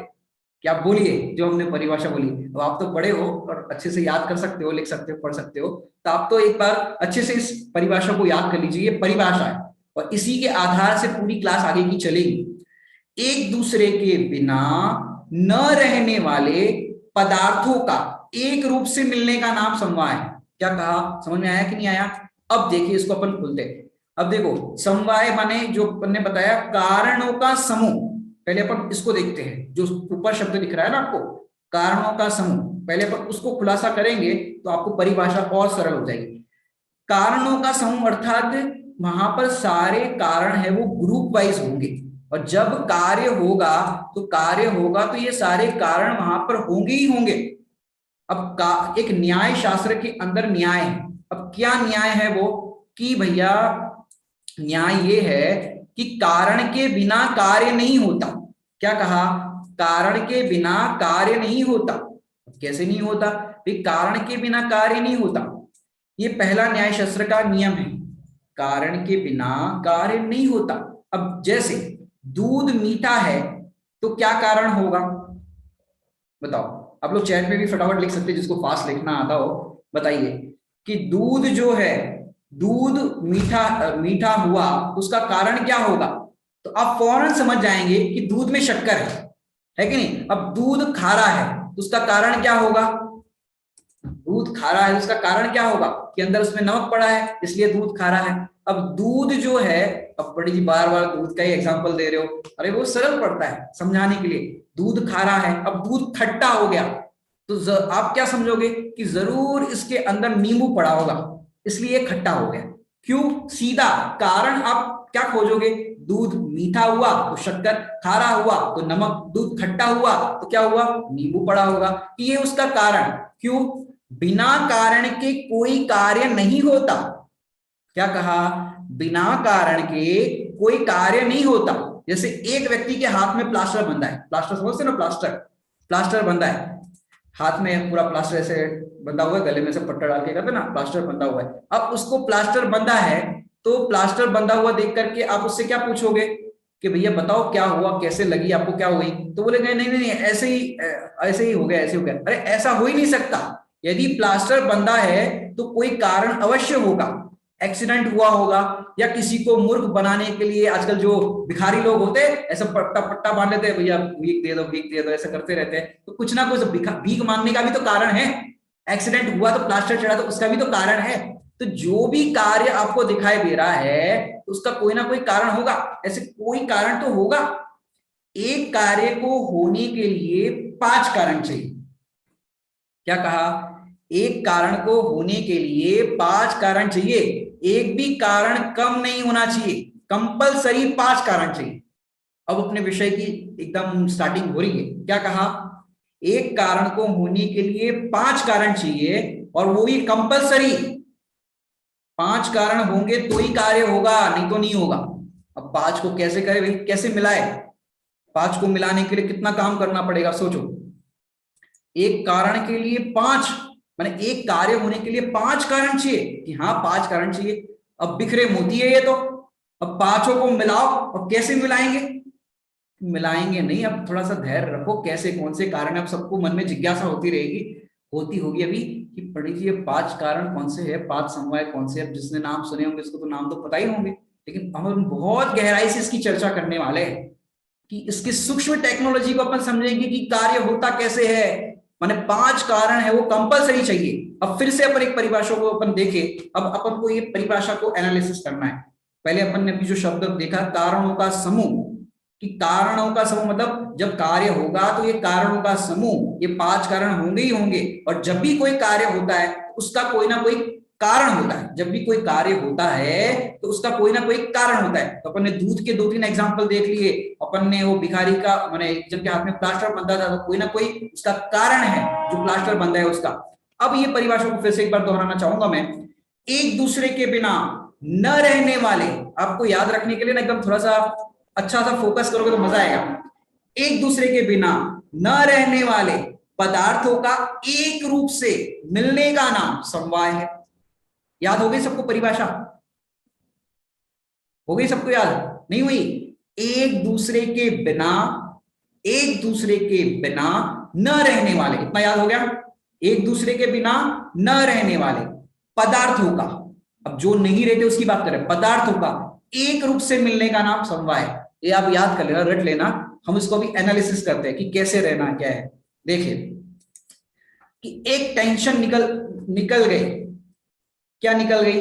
कि आप बोलिए जो हमने परिभाषा बोली। तो आप तो बड़े हो और अच्छे से याद कर सकते हो, लिख सकते हो, पढ़ सकते हो, तो आप तो एक बार अच्छे से इस परिभाषा को याद कर लीजिए। ये परिभाषा है और इसी के आधार से पूरी क्लास आगे की चलेगी। एक दूसरे के बिना न रहने वाले पदार्थों का एक रूप से मिलने का नाम समवाय है। क्या कहा? समझ में आया कि नहीं आया? अब देखिए इसको अपन खुलते हैं। अब देखो समवाय माने जो अपन ने बताया कारणों का समूह। पहले अपन इसको देखते हैं, जो ऊपर शब्द दिख रहा है ना आपको, कारणों का समूह, पहले अपन उसको खुलासा करेंगे तो आपको परिभाषा और सरल हो जाएगी। कारणों का समूह अर्थात वहां पर सारे कारण है वो ग्रुप वाइज होंगे, और जब कार्य होगा तो ये सारे कारण वहां पर होंगे ही होंगे। अब एक न्याय शास्त्र के अंदर न्याय है। अब क्या न्याय है वो, कि भैया न्याय ये है कि कारण के बिना कार्य नहीं होता। क्या कहा? कारण के बिना कार्य नहीं होता। कैसे नहीं होता? कारण के बिना कार्य नहीं होता, ये पहला न्यायशास्त्र का नियम है। कारण के बिना कार्य नहीं होता। अब जैसे दूध मीठा है तो क्या कारण होगा? बताओ। आप लोग चैट में भी फटाफट लिख सकते हैं, जिसको फास्ट लिखना आता हो बताइए कि दूध जो है, दूध मीठा मीठा हुआ तो उसका कारण क्या होगा? तो आप फौरन समझ जाएंगे कि दूध में शक्कर है कि नहीं। अब दूध खारा है तो उसका कारण क्या होगा? दूध खारा है उसका कारण क्या होगा? कि अंदर उसमें नमक पड़ा है, इसलिए दूध खारा है। अब दूध जो है, अब बड़ी जी बार बार दूध का ही एग्जांपल दे रहे हो, अरे वो सरल पड़ता है समझाने के लिए। दूध खारा है, अब दूध खट्टा हो गया तो आप क्या समझोगे कि जरूर इसके अंदर नींबू पड़ा होगा, इसलिए खट्टा हो गया। क्यों? सीधा कारण आप क्या खोजोगे? दूध मीठा हुआ तो शक्कर, खारा हुआ तो नमक, दूध खट्टा हुआ तो क्या हुआ? नींबू पड़ा होगा। ये उसका कारण। क्यों? बिना कारण के कोई कार्य नहीं होता। क्या कहा? बिना कारण के कोई कार्य नहीं होता। जैसे एक व्यक्ति के हाथ में प्लास्टर बंधा है, प्लास्टर समझते ना, प्लास्टर, प्लास्टर बंधा है हाथ में, पूरा प्लास्टर ऐसे बंधा हुआ है, गले में से पट्टा डाल के करते ना, प्लास्टर बंधा हुआ है। अब उसको प्लास्टर बंधा है तो प्लास्टर बंधा हुआ देख करके आप उससे क्या पूछोगे कि भैया बताओ क्या हुआ, कैसे लगी आपको, क्या हुई? तो बोलेंगे नहीं नहीं नहीं, ऐसे ही हो गया, ऐसे हो गया। अरे ऐसा हो ही नहीं सकता। यदि प्लास्टर बंधा है तो कोई कारण अवश्य होगा। एक्सीडेंट हुआ होगा, या किसी को मूर्ख बनाने के लिए आजकल जो भिखारी लोग होते हैं ऐसा पट्टा पट्टा बांध लेते हैं, भैया भीख दे दो भीख दे दो, ऐसा करते रहते हैं। तो कुछ ना कुछ भीख मांगने का भी तो कारण है। एक्सीडेंट हुआ तो प्लास्टर चढ़ा तो उसका भी तो कारण है। तो जो भी कार्य आपको दिखाई दे रहा है तो उसका कोई ना कोई कारण होगा। ऐसे कोई कारण तो होगा। एक कार्य को होने के लिए 5 कारण चाहिए। क्या कहा? एक कारण को होने के लिए 5 कारण चाहिए। एक भी कारण कम नहीं होना चाहिए, कंपलसरी 5 कारण चाहिए। अब अपने विषय की एकदम स्टार्टिंग हो रही है। क्या कहा? एक कारण को होने के लिए 5 कारण चाहिए, और वो भी कंपलसरी। 5 कारण होंगे तो ही कार्य होगा, नहीं तो नहीं होगा। अब 5 को कैसे करें भाई, कैसे मिलाए? 5 को मिलाने के लिए कितना काम करना पड़ेगा सोचो। एक कारण के लिए 5, माने एक कार्य होने के लिए 5 कारण चाहिए कि हाँ 5 कारण चाहिए। अब बिखरे मोती है ये तो। अब पांचों को मिलाओ, और कैसे मिलाएंगे? मिलाएंगे नहीं, अब थोड़ा सा धैर्य रखो। कैसे, कौन से कारण? अब सबको मन में जिज्ञासा होती रहेगी, होती होगी अभी कि पंडित जी ये 5 कारण कौन से है, 5 समवाय कौन से? अब जिसने नाम सुने होंगे उसको तो नाम तो पता ही होंगे, लेकिन हम बहुत गहराई से इसकी चर्चा करने वाले हैं कि इसकी सूक्ष्म टेक्नोलॉजी को अपन समझेंगे कि कार्य होता कैसे है। माने 5 कारण है वो कंपलसरी चाहिए। अब फिर से अपन एक परिभाषा को अपन देखे। अब अपन को ये परिभाषा को एनालिसिस करना है। पहले अपन ने अभी जो शब्द देखा, कारणों का समूह, कि कारणों का समूह मतलब जब कार्य होगा तो ये कारणों का समूह, ये 5 कारण होंगे ही होंगे। और जब भी कोई कार्य होता है उसका कोई ना कोई कारण होता है। जब भी कोई कार्य होता है तो उसका कोई ना कोई कारण होता है। तो अपन ने दूध के 2-3 एग्जांपल देख लिए। अपन ने वो भिखारी का, माने जिनके हाथ में प्लास्टर बंधा था, तो कोई ना कोई उसका कारण है जो प्लास्टर बंधा है उसका। अब ये परिभाषा को फिर से एक बार दोहराना चाहूंगा मैं। एक दूसरे के बिना न रहने वाले, आपको याद रखने के लिए ना एकदम थोड़ा सा अच्छा सा फोकस करोगे तो मजा आएगा। एक दूसरे के बिना न रहने वाले पदार्थों का एक रूप से मिलने का नाम समवाय है। याद हो गई सबको परिभाषा? हो गई सबको याद? नहीं हुई? एक दूसरे के बिना, एक दूसरे के बिना न रहने वाले, इतना याद हो गया? एक दूसरे के बिना न रहने वाले पदार्थों का, अब जो नहीं रहते उसकी बात करें, पदार्थों का एक रूप से मिलने का नाम समवाय। ये आप याद कर लेना, रट लेना। हम इसको भी एनालिसिस करते हैं कि कैसे रहना क्या है। देखिए कि एक टेंशन निकल निकल गई। क्या निकल गई?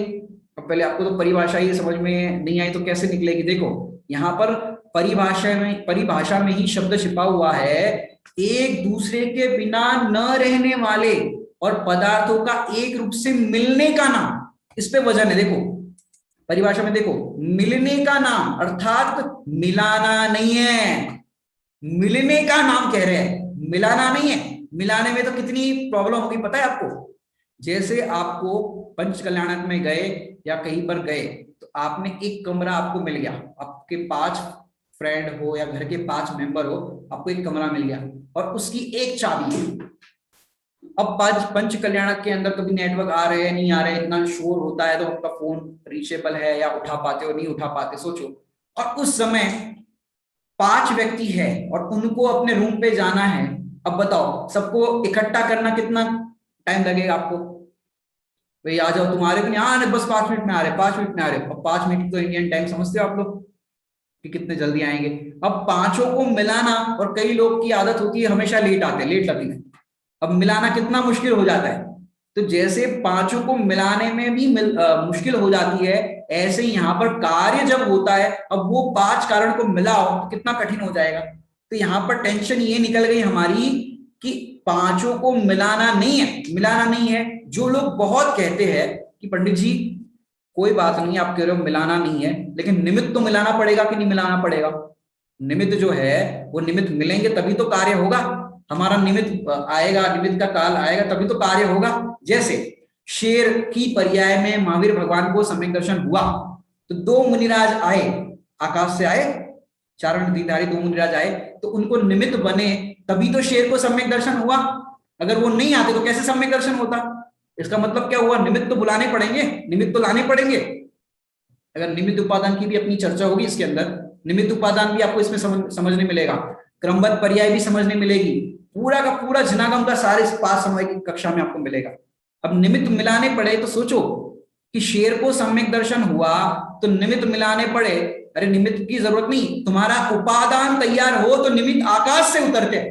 अब पहले आपको तो परिभाषा ही समझ में नहीं आई तो कैसे निकलेगी? देखो यहां पर परिभाषा में ही शब्द छिपा हुआ है, एक दूसरे के बिना न रहने वाले और पदार्थों का एक रूप से मिलने का नाम। इस पे वजन है। देखो परिभाषा में देखो, मिलने का नाम अर्थात मिलाना नहीं है। मिलने का नाम कह रहे हैं, मिलाना नहीं है। मिलाने में तो कितनी प्रॉब्लम होगी पता है आपको? जैसे आपको पंच कल्याणक में गए या कहीं पर गए तो आपने एक कमरा आपको मिल गया, आपके 5 फ्रेंड हो या घर के 5 मेंबर हो, आपको एक कमरा मिल गया और उसकी एक चाबी है। अब पंच कल्याणक के अंदर कभी नेटवर्क आ रहे हैं नहीं आ रहे, इतना शोर होता है, तो आपका फोन रीचेबल है या उठा पाते हो नहीं उठा पाते, सोचो। और उस समय 5 व्यक्ति है और उनको अपने रूम पे जाना है। अब बताओ सबको इकट्ठा करना कितना टाइम लगेगा आपको? भाई आ जाओ, तुम्हारे भी नहीं आ रहे, बस 5 मिनट में आ रहे, 5 मिनट में आ रहे। अब 5 मिनट तो इंडियन टाइम समझते हो आप लोग कि कितने जल्दी आएंगे। अब पांचों को मिलाना, और कई लोग की आदत होती है हमेशा लेट आते हैं, लेट लगती है। अब मिलाना कितना मुश्किल हो जाता है। तो जैसे पांचों को मिलाने में भी मुश्किल हो जाती है, ऐसे ही यहाँ पर कार्य जब होता है, अब वो 5 कारण को मिलाओ तो कितना कठिन हो जाएगा। तो यहाँ पर टेंशन ये निकल गई हमारी कि पांचों को मिलाना नहीं है, मिलाना नहीं है। जो लोग बहुत कहते हैं कि पंडित जी कोई बात नहीं, आप कह रहे हो मिलाना नहीं है, लेकिन निमित्त तो मिलाना पड़ेगा कि नहीं मिलाना पड़ेगा? निमित्त जो है वो निमित्त मिलेंगे तभी तो कार्य होगा। हमारा निमित्त आएगा, निमित्त का काल आएगा तभी तो कार्य होगा। जैसे शेर की पर्याय में महावीर भगवान को सम्यक दर्शन हुआ, तो 2 मुनिराज आए, आकाश से आए, चारण दीधारी 2 मुनिराज आए, तो उनको निमित्त बने तभी तो शेर को सम्यक दर्शन हुआ। अगर वो नहीं आते तो कैसे सम्यक दर्शन होता? इसका मतलब क्या हुआ? निमित्त तो बुलाने पड़ेंगे, निमित्त तो लाने पड़ेंगे। अगर निमित्त उपादान की भी अपनी चर्चा होगी इसके अंदर, निमित्त उपादान भी आपको इसमें समझने मिलेगा, क्रमबद्ध पर्याय भी समझने मिलेगी, पूरा का पूरा जनागम का सारे 5 समय की कक्षा में आपको मिलेगा। अब निमित्त मिलाने पड़े तो सोचो कि शेर को सम्यक दर्शन हुआ तो निमित्त मिलाने पड़े। अरे निमित्त की जरूरत नहीं, तुम्हारा उपादान तैयार हो तो निमित्त आकाश से उतरते।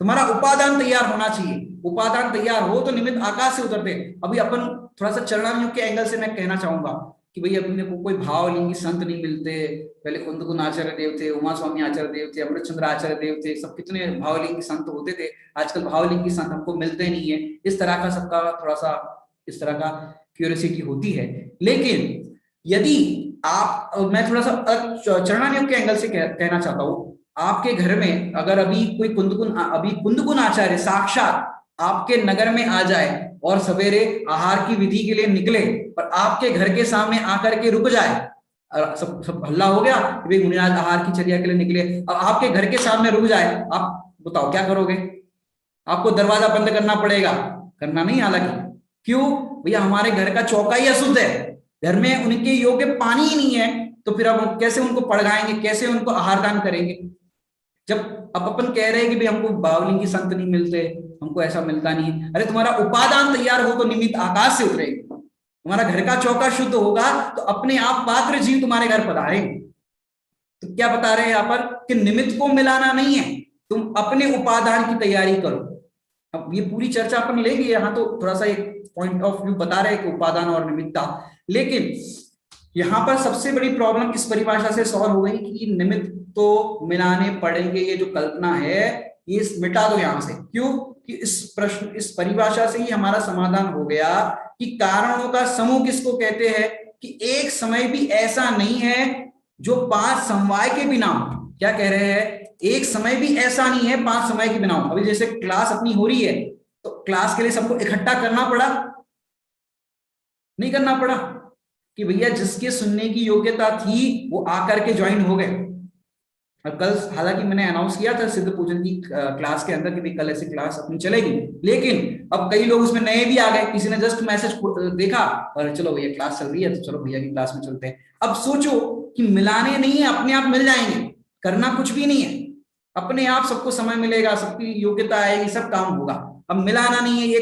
तुम्हारा उपादान तैयार होना चाहिए, उपादान तैयार हो तो निमित्त आकाश से उतरते। अभी अपन थोड़ा सा चरणामृत के एंगल से मैं कहना चाहूंगा कि भाई अपने को कोई भावलिंगी संत नहीं मिलते। पहले कुंदकुन आचार्य देव थे, उमा स्वामी आचार्य देव थे, अमृतचंद्र आचार्य देव थे, सब कितने भावलिंगी संत होते थे। आजकल भावलिंगी संत हमको मिलते नहीं है। इस तरह का सबका थोड़ा सा इस तरह का क्यूरियोसिटी होती है। लेकिन यदि आप, मैं थोड़ा सा चरणामृत के एंगल से कहना चाहता हूँ, आपके घर में अगर अभी कुंदकुन आचार्य साक्षात आपके नगर में आ जाए और सवेरे आहार की विधि के लिए निकले और आपके घर के सामने आकर के रुक जाए, सब सब हल्ला हो गया कि मुनिराज आहार की चर्या के लिए निकले, अब आपके घर के सामने रुक जाए, आप बताओ क्या करोगे? आपको दरवाजा बंद करना पड़ेगा, करना नहीं हालांकि। क्यों? भैया हमारे घर का चौका ही अशुद्ध है, घर में उनके योग्य पानी ही नहीं है, तो फिर अब कैसे उनको पढ़ाएंगे, कैसे उनको आहार दान करेंगे? जब अब अपन कह रहे हैं कि भाई हमको बावलिंगी संत नहीं मिलते, हमको ऐसा मिलता नहीं है। अरे तुम्हारा उपादान तैयार हो तो निमित्त आकाश से उतरेगा, तुम्हारा घर का चौका शुद्ध होगा तो अपने आप पात्र जीव तुम्हारे घर पधारेंगे। तो क्या बता रहे हैं यहाँ पर कि निमित्त को मिलाना नहीं है, तुम अपने उपादान की तैयारी करो। अब ये पूरी चर्चा अपन लेंगे, यहाँ तो थोड़ा सा एक पॉइंट ऑफ व्यू बता रहे हैं कि उपादान और निमित्ता। लेकिन यहाँ पर सबसे बड़ी प्रॉब्लम इस परिभाषा से सॉल्व हो गई कि निमित्त तो मिलाने पड़ेंगे, ये जो कल्पना है ये मिटा दो यहां से। क्यों? कि इस परिभाषा से ही हमारा समाधान हो गया कि कारणों का समूह किसको कहते हैं, कि एक समय भी ऐसा नहीं है जो 5 समवाय के बिना हो। क्या कह रहे हैं? एक समय भी ऐसा नहीं है 5 समय के बिना हो। अभी जैसे क्लास अपनी हो रही है तो क्लास के लिए सबको इकट्ठा करना पड़ा, नहीं करना पड़ा? कि भैया जिसके सुनने की योग्यता थी वो आकर के ज्वाइन हो गए। कल हालांकि मैंने अनाउंस किया था सिद्ध पूजन की क्लास के अंदर कि भाई कल ऐसी क्लास अपनी चलेगी, लेकिन अब कई लोग उसमें नए भी आ गए, किसी ने जस्ट मैसेज देखा और चलो भैया क्लास चल रही है तो चलो भैया की क्लास में चलते हैं। अब सोचो कि मिलाने नहीं है, अपने आप मिल जाएंगे, करना कुछ भी नहीं है, अपने आप सबको समय मिलेगा, सबकी योग्यता आएगी, सब काम होगा। अब मिलाना नहीं है, ये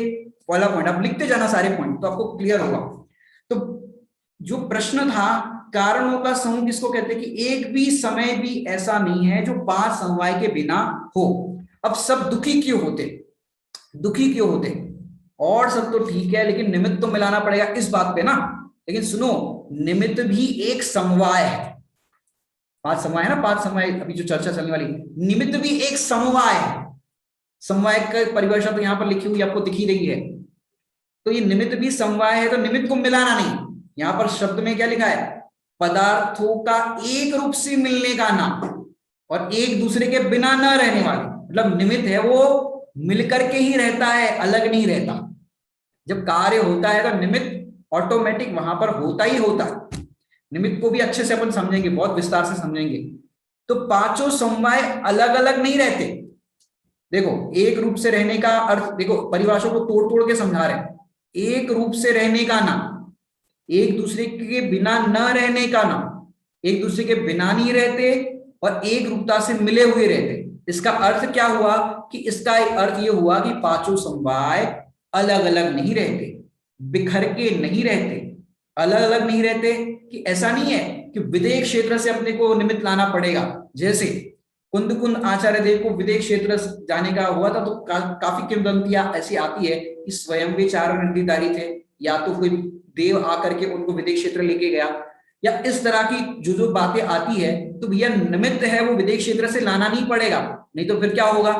पहला पॉइंट। आप लिखते जाना सारे पॉइंट तो आपको क्लियर होगा। तो जो प्रश्न था कारणों का समूह किसको कहते हैं, कि एक भी समय भी ऐसा नहीं है जो 5 समवाय के बिना हो। अब सब दुखी क्यों होते? दुखी क्यों होते? और सब तो ठीक है लेकिन निमित्त तो मिलाना पड़ेगा इस बात पे ना। लेकिन सुनो, निमित्त भी एक समवाय है। 5 समवाय है ना, 5 समवाय अभी जो चर्चा चलने वाली, निमित्त भी एक समवाय है। समवाय का परिभाषा तो यहां पर लिखी हुई आपको दिखी रही है। तो ये निमित्त भी समवाय है तो निमित्त को मिलाना नहीं। यहां पर शब्द में क्या लिखा है? पदार्थों का एक रूप से मिलने का नाम और एक दूसरे के बिना न रहने वाले, मतलब निमित्त है वो मिलकर के ही रहता है, अलग नहीं रहता। जब कार्य होता है तो निमित्त ऑटोमेटिक वहां पर होता ही होता है। निमित्त को भी अच्छे से अपन समझेंगे, बहुत विस्तार से समझेंगे। तो पांचों समवाय अलग अलग नहीं रहते। देखो, एक रूप से रहने का अर्थ, देखो परिभाषा को तोड़ तोड़ के समझा रहे हैं। एक रूप से रहने का नाम, एक दूसरे के बिना न रहने का नाम, एक दूसरे के बिना नहीं रहते और एक रूपता से मिले हुए रहते। इसका अर्थ क्या हुआ कि इसका अर्थ ये हुआ कि पांचों समवाय अलग अलग नहीं रहते, बिखर के नहीं रहते, अलग अलग नहीं रहते। कि ऐसा नहीं है कि विदेश क्षेत्र से अपने को निमित्त लाना पड़ेगा। जैसे कुंद कुंद आचार्य देव को विदेश क्षेत्र जाने का हुआ था तो काफी किंवदंतियां ऐसी आती है कि स्वयं वे चार नंदीधारी थे, या तो कोई देव आकर के उनको विदेश क्षेत्र लेके गया, या इस तरह की जो बातें आती है। तो भैया निमित्त है वो विदेश क्षेत्र से लाना नहीं पड़ेगा, नहीं तो फिर क्या होगा,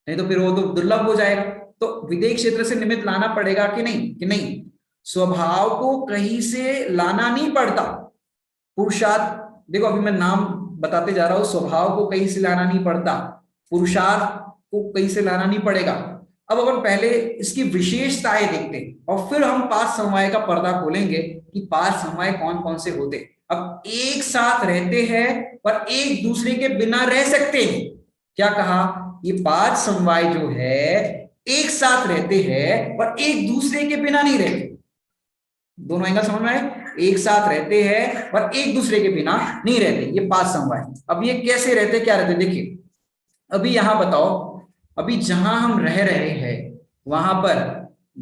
नहीं तो फिर वो तो दुर्लभ हो जाएगा। तो विदेश क्षेत्र से निमित्त लाना पड़ेगा कि नहीं, कि नहीं। स्वभाव को कहीं से लाना नहीं पड़ता। पुरुषार्थ, देखो अभी मैं नाम बताते जा रहा हूं, स्वभाव को कहीं से लाना नहीं पड़ता, पुरुषार्थ को कहीं से लाना नहीं पड़ेगा। अब अपन पहले इसकी विशेषताएं देखते हैं और फिर हम पांच समवाय का पर्दा खोलेंगे कि पांच समवाय कौन कौन से होते। अब एक साथ रहते हैं और एक दूसरे के बिना रह सकते हैं। क्या कहा, ये पांच समवाय जो है एक साथ रहते हैं और एक दूसरे के बिना नहीं रहते। दोनों एंगल समझ में आए, एक साथ रहते हैं और एक दूसरे के बिना नहीं रहते, ये पांच समवाय। अब ये कैसे रहते, क्या रहते, देखिए अभी यहां बताओ, अभी जहां हम रह रहे हैं वहां पर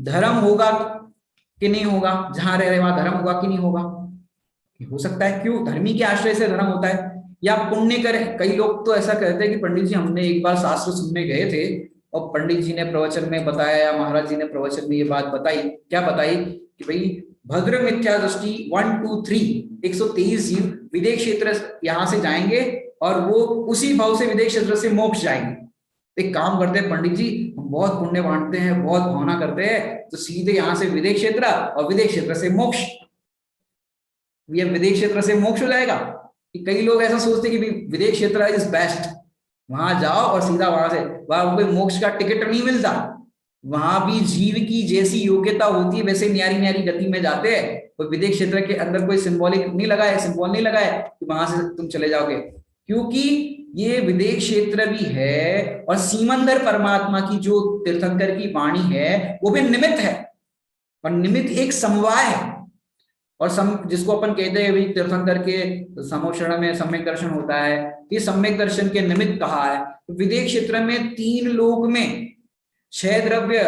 धर्म होगा कि नहीं होगा, जहां रह रहे वहां धर्म होगा कि नहीं होगा, हो सकता है। क्यों, धर्मी के आश्रय से धर्म होता है। या पुण्य करें, कई लोग तो ऐसा कहते हैं कि पंडित जी हमने एक बार शास्त्र सुनने गए थे और पंडित जी ने प्रवचन में बताया या महाराज जी ने प्रवचन में ये बात बताई, क्या बताई कि भाई भद्र मिथ्या दृष्टि 1 2 3 123 जीव विदेश क्षेत्र यहां से जाएंगे और वो उसी भाव से विदेश क्षेत्र से मोक्ष जाएंगे। एक काम करते हैं पंडित जी, हम बहुत पुण्य बांटते हैं, बहुत भावना करते हैं, तो सीधे यहां से विदेश क्षेत्र और विदेश क्षेत्र से मोक्ष, ये विदेश क्षेत्र से मोक्ष हो जाएगा। कि कई लोग ऐसा सोचते हैं कि विदेश क्षेत्र इज बेस्ट, वहां जाओ और सीधा वहां से, वहां कोई मोक्ष का टिकट नहीं मिलता, वहां भी जीव की जैसी योग्यता होती है वैसे न्यारी न्यारी गति में जाते हैं। कोई विदेश क्षेत्र के अंदर कोई सिंबॉलिक नहीं लगा है, सिंबल नहीं लगा है कि वहां से तुम चले जाओगे, क्योंकि ये विदेश क्षेत्र भी है और सीमंदर परमात्मा की जो तीर्थंकर की वाणी है वो भी निमित्त है, और निमित्त एक समवाय है। और जिसको अपन कहते हैं तीर्थंकर के समोषण में सम्यक दर्शन होता है, ये सम्यक दर्शन के निमित्त कहा है। तो विदेश क्षेत्र में तीन लोक में 6 द्रव्य,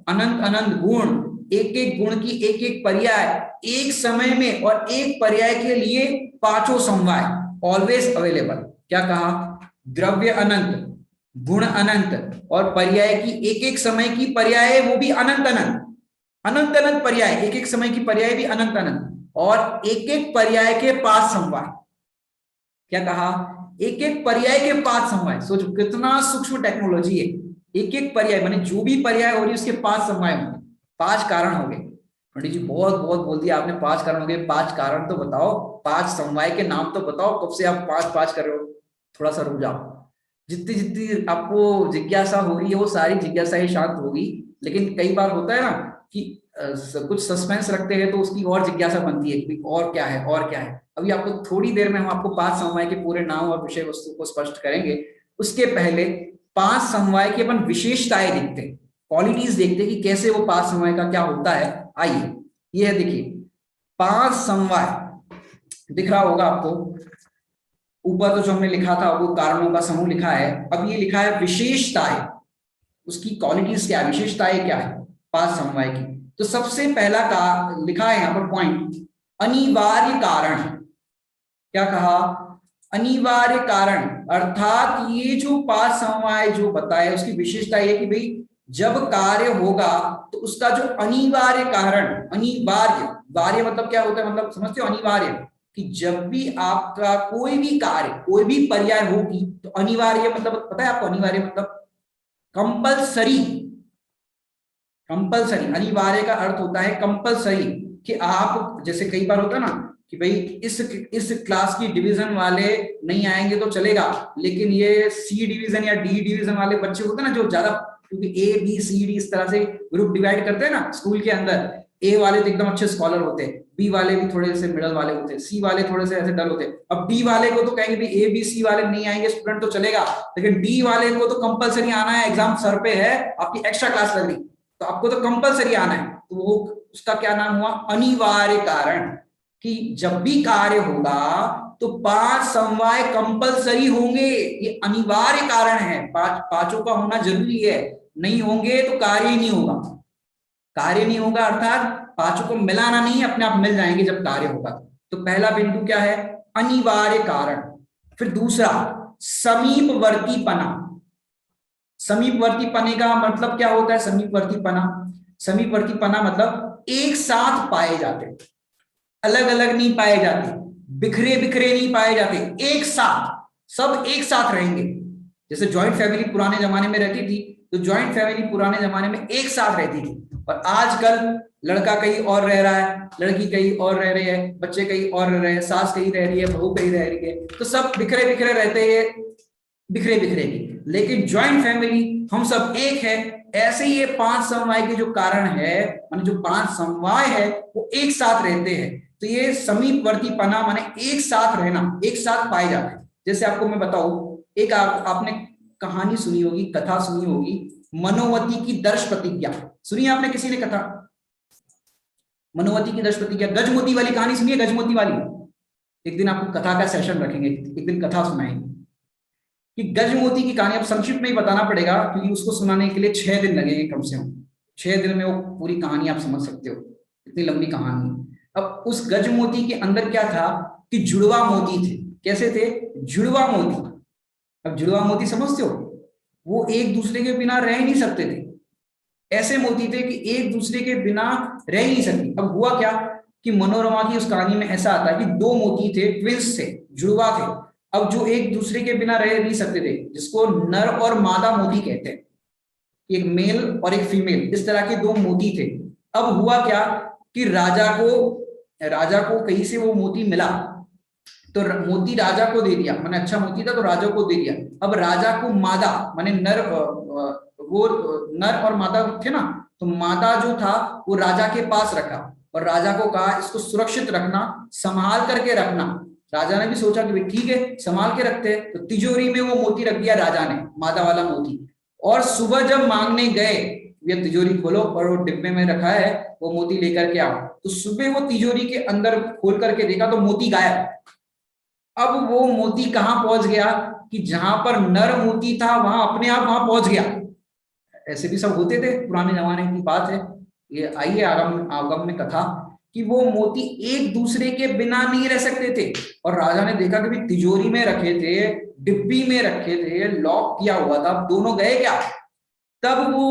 अनंत अनंत गुण, एक एक गुण की एक एक पर्याय, एक समय में और एक पर्याय के लिए पांचों समवाय ऑलवेज अवेलेबल। क्या कहा, द्रव्य अनंत, गुण अनंत और पर्याय की एक एक समय की पर्याय वो भी अनंत अनंत, अनंत अनंत पर्याय, एक एक समय की पर्याय भी अनंत अनंत, और एक एक पर्याय के 5 समवाय। क्या कहा, एक एक पर्याय के 5 समवाय। सोचो कितना सूक्ष्म टेक्नोलॉजी है। एक एक पर्याय माने जो भी पर्याय हो रही है उसके 5 समवाय होंगे, 5 कारण होंगे। पंडित जी बहुत बहुत बोल दिया आपने, 5 कारण होंगे, 5 कारण तो बताओ, 5 समवाय के नाम तो बताओ, कब से आप 5 कर रहे हो, थोड़ा सा रुक जाओ। जितनी जितनी आपको जिज्ञासा हो रही है वो सारी जिज्ञासा ही शांत होगी, लेकिन कई बार होता है ना कि कुछ सस्पेंस रखते हैं तो उसकी और जिज्ञासा बनती है कि और क्या है, और क्या है। अभी आपको थोड़ी देर में हम आपको 5 समवाय के पूरे नाम और विषय वस्तु को स्पष्ट करेंगे। उसके पहले 5 समवाय की अपन विशेषताएं देखते हैं, क्वालिटीज देखते हैं कि कैसे वो 5 समवाय का क्या होता है। आइए, ये है देखिए 5 समवाय दिख रहा होगा आपको, ऊपर तो जो हमने लिखा था वो कारणों का समूह लिखा है, अब ये लिखा है विशेषताएं, उसकी क्वालिटीज क्या है, विशेषताएं क्या है 5 समवाय की। तो सबसे पहला का लिखा है यहाँ पर पॉइंट, अनिवार्य कारण। क्या कहा, अनिवार्य कारण, अर्थात ये जो 5 समवाय जो बताए उसकी विशेषता ये कि भाई जब कार्य होगा तो उसका जो अनिवार्य कारण, अनिवार्य, वार्य मतलब क्या होता है, मतलब समझते हो, अनिवार्य कि जब भी आपका कोई भी कार्य, कोई भी पर्याय होगी तो अनिवार्य मतलब पता है आपको, अनिवार्य मतलब कंपलसरी। कंपलसरी, अनिवार्य का अर्थ होता है कंपलसरी, कि आप जैसे कई बार होता है ना कि भाई इस क्लास की डिवीजन वाले नहीं आएंगे तो चलेगा, लेकिन ये सी डिवीजन या डी डिवीजन वाले बच्चे होते हैं ना जो ज्यादा, क्योंकि ए बी सी डी इस तरह से ग्रुप डिवाइड करते हैं ना स्कूल के अंदर, ए वाले तो एकदम अच्छे स्कॉलर होते हैं, बी वाले भी थोड़े से मिडल वाले होते हैं, सी वाले थोड़े से ऐसे डल होते हैं। अब डी वाले को तो कहेंगे भी ए बी सी वाले नहीं आएंगे स्टूडेंट तो चलेगा, लेकिन डी वाले को तो कंपलसरी आना है, एग्जाम सर पे है, आपकी एक्स्ट्रा क्लास लग रही तो आपको तो कंपलसरी आना है। तो वो उसका क्या नाम हुआ, अनिवार्य कारण, कि जब भी कार्य होगा तो 5 समवाय कंपलसरी होंगे, ये अनिवार्य कारण है, पांचों का होना जरूरी है, नहीं होंगे तो कार्य ही नहीं होगा। कार्य नहीं होगा अर्थात पांचों को मिलाना नहीं है, अपने आप मिल जाएंगे जब कार्य होगा। तो पहला बिंदु क्या है, अनिवार्य कारण। फिर दूसरा समीपवर्ती पना। समीपवर्ती पने का मतलब क्या होता है, समीपवर्ती पना, समीपवर्ती पना मतलब एक साथ पाए जाते, अलग अलग नहीं पाए जाते, बिखरे बिखरे नहीं पाए जाते, एक साथ, सब एक साथ रहेंगे। जैसे जॉइंट फैमिली पुराने जमाने में रहती थी, तो जॉइंट फैमिली पुराने जमाने में एक साथ रहती थी, और आजकल लड़का कहीं और रह रहा है, लड़की कहीं और रह रही है, बच्चे कहीं और रह रहे हैं, सास कहीं रह रही है, बहू कहीं रह रही है, तो सब बिखरे बिखरे रहते हैं, बिखरे बिखरे की। लेकिन ज्वाइंट फैमिली हम सब एक है। ऐसे ही ये 5 समवाय के जो कारण है, माने जो 5 समवाय है वो एक साथ रहते हैं, तो ये समीपवर्ती पना माने एक साथ रहना, एक साथ पाए जाते हैं। जैसे आपको मैं बताऊं, एक आपने कहानी सुनी होगी, कथा सुनी होगी, मनोवती की दर्श प्रतिज्ञा, सुनी आपने किसी ने कथा, मनोवती की दर्श प्रतिज्ञा, गजमोती वाली कहानी सुनिए, गजमोती वाली। एक दिन आपको कथा का सेशन रखेंगे, एक दिन कथा सुनाएंगे कि गजमोती की कहानी। अब संक्षिप्त में ही बताना पड़ेगा क्योंकि उसको सुनाने के लिए 6 दिन लगेंगे कम से कम, 6 दिन में वो पूरी कहानी आप समझ सकते हो, इतनी लंबी कहानी। अब उस गजमोती के अंदर क्या था कि जुड़वा मोती थे। कैसे थे, जुड़वा मोती। अब जुड़वा मोती समझते हो, वो एक दूसरे के बिना रह नहीं सकते थे, ऐसे मोती थे कि एक दूसरे के बिना रह ही नहीं सकती। अब हुआ क्या कि मनोरमा की उस कहानी में ऐसा आता है कि 2 मोती थे, ट्विंस थे, जुड़वा थे, अब जो एक दूसरे के बिना रह नहीं सकते थे, जिसको नर और मादा मोती कहते हैं, एक मेल और एक फीमेल, इस तरह के 2 मोती थे। अब हुआ क्या कि राजा को कहीं से वो मोती मिला, तो मोती राजा को दे दिया, माने अच्छा मोती था तो राजा को दे दिया। अब राजा को मादा माने नर, वो नर और मादा थे ना, तो मादा जो था वो राजा के पास रखा, और राजा को कहा इसको सुरक्षित रखना, संभाल करके रखना। राजा ने भी सोचा कि भाई ठीक है संभाल के रखते हैं, तो तिजोरी में वो मोती रख दिया राजा ने, मादा वाला मोती। और सुबह जब मांगने गए, ये तिजोरी खोलो और वो डिब्बे में रखा है, वो मोती लेकर के आओ, तो सुबह वो तिजोरी के अंदर खोल करके देखा तो मोती गायब। अब वो मोती कहां पहुंच गया कि जहां पर नर मोती था वहां अपने आप वहां पहुंच गया। ऐसे भी सब होते थे, पुराने जमाने की बात है ये। आइए आगम आगम में कथा कि वो मोती एक दूसरे के बिना नहीं रह सकते थे, और राजा ने देखा कि तिजोरी में रखे थे, डिब्बी में रखे थे, लॉक किया हुआ था, दोनों गए क्या। तब वो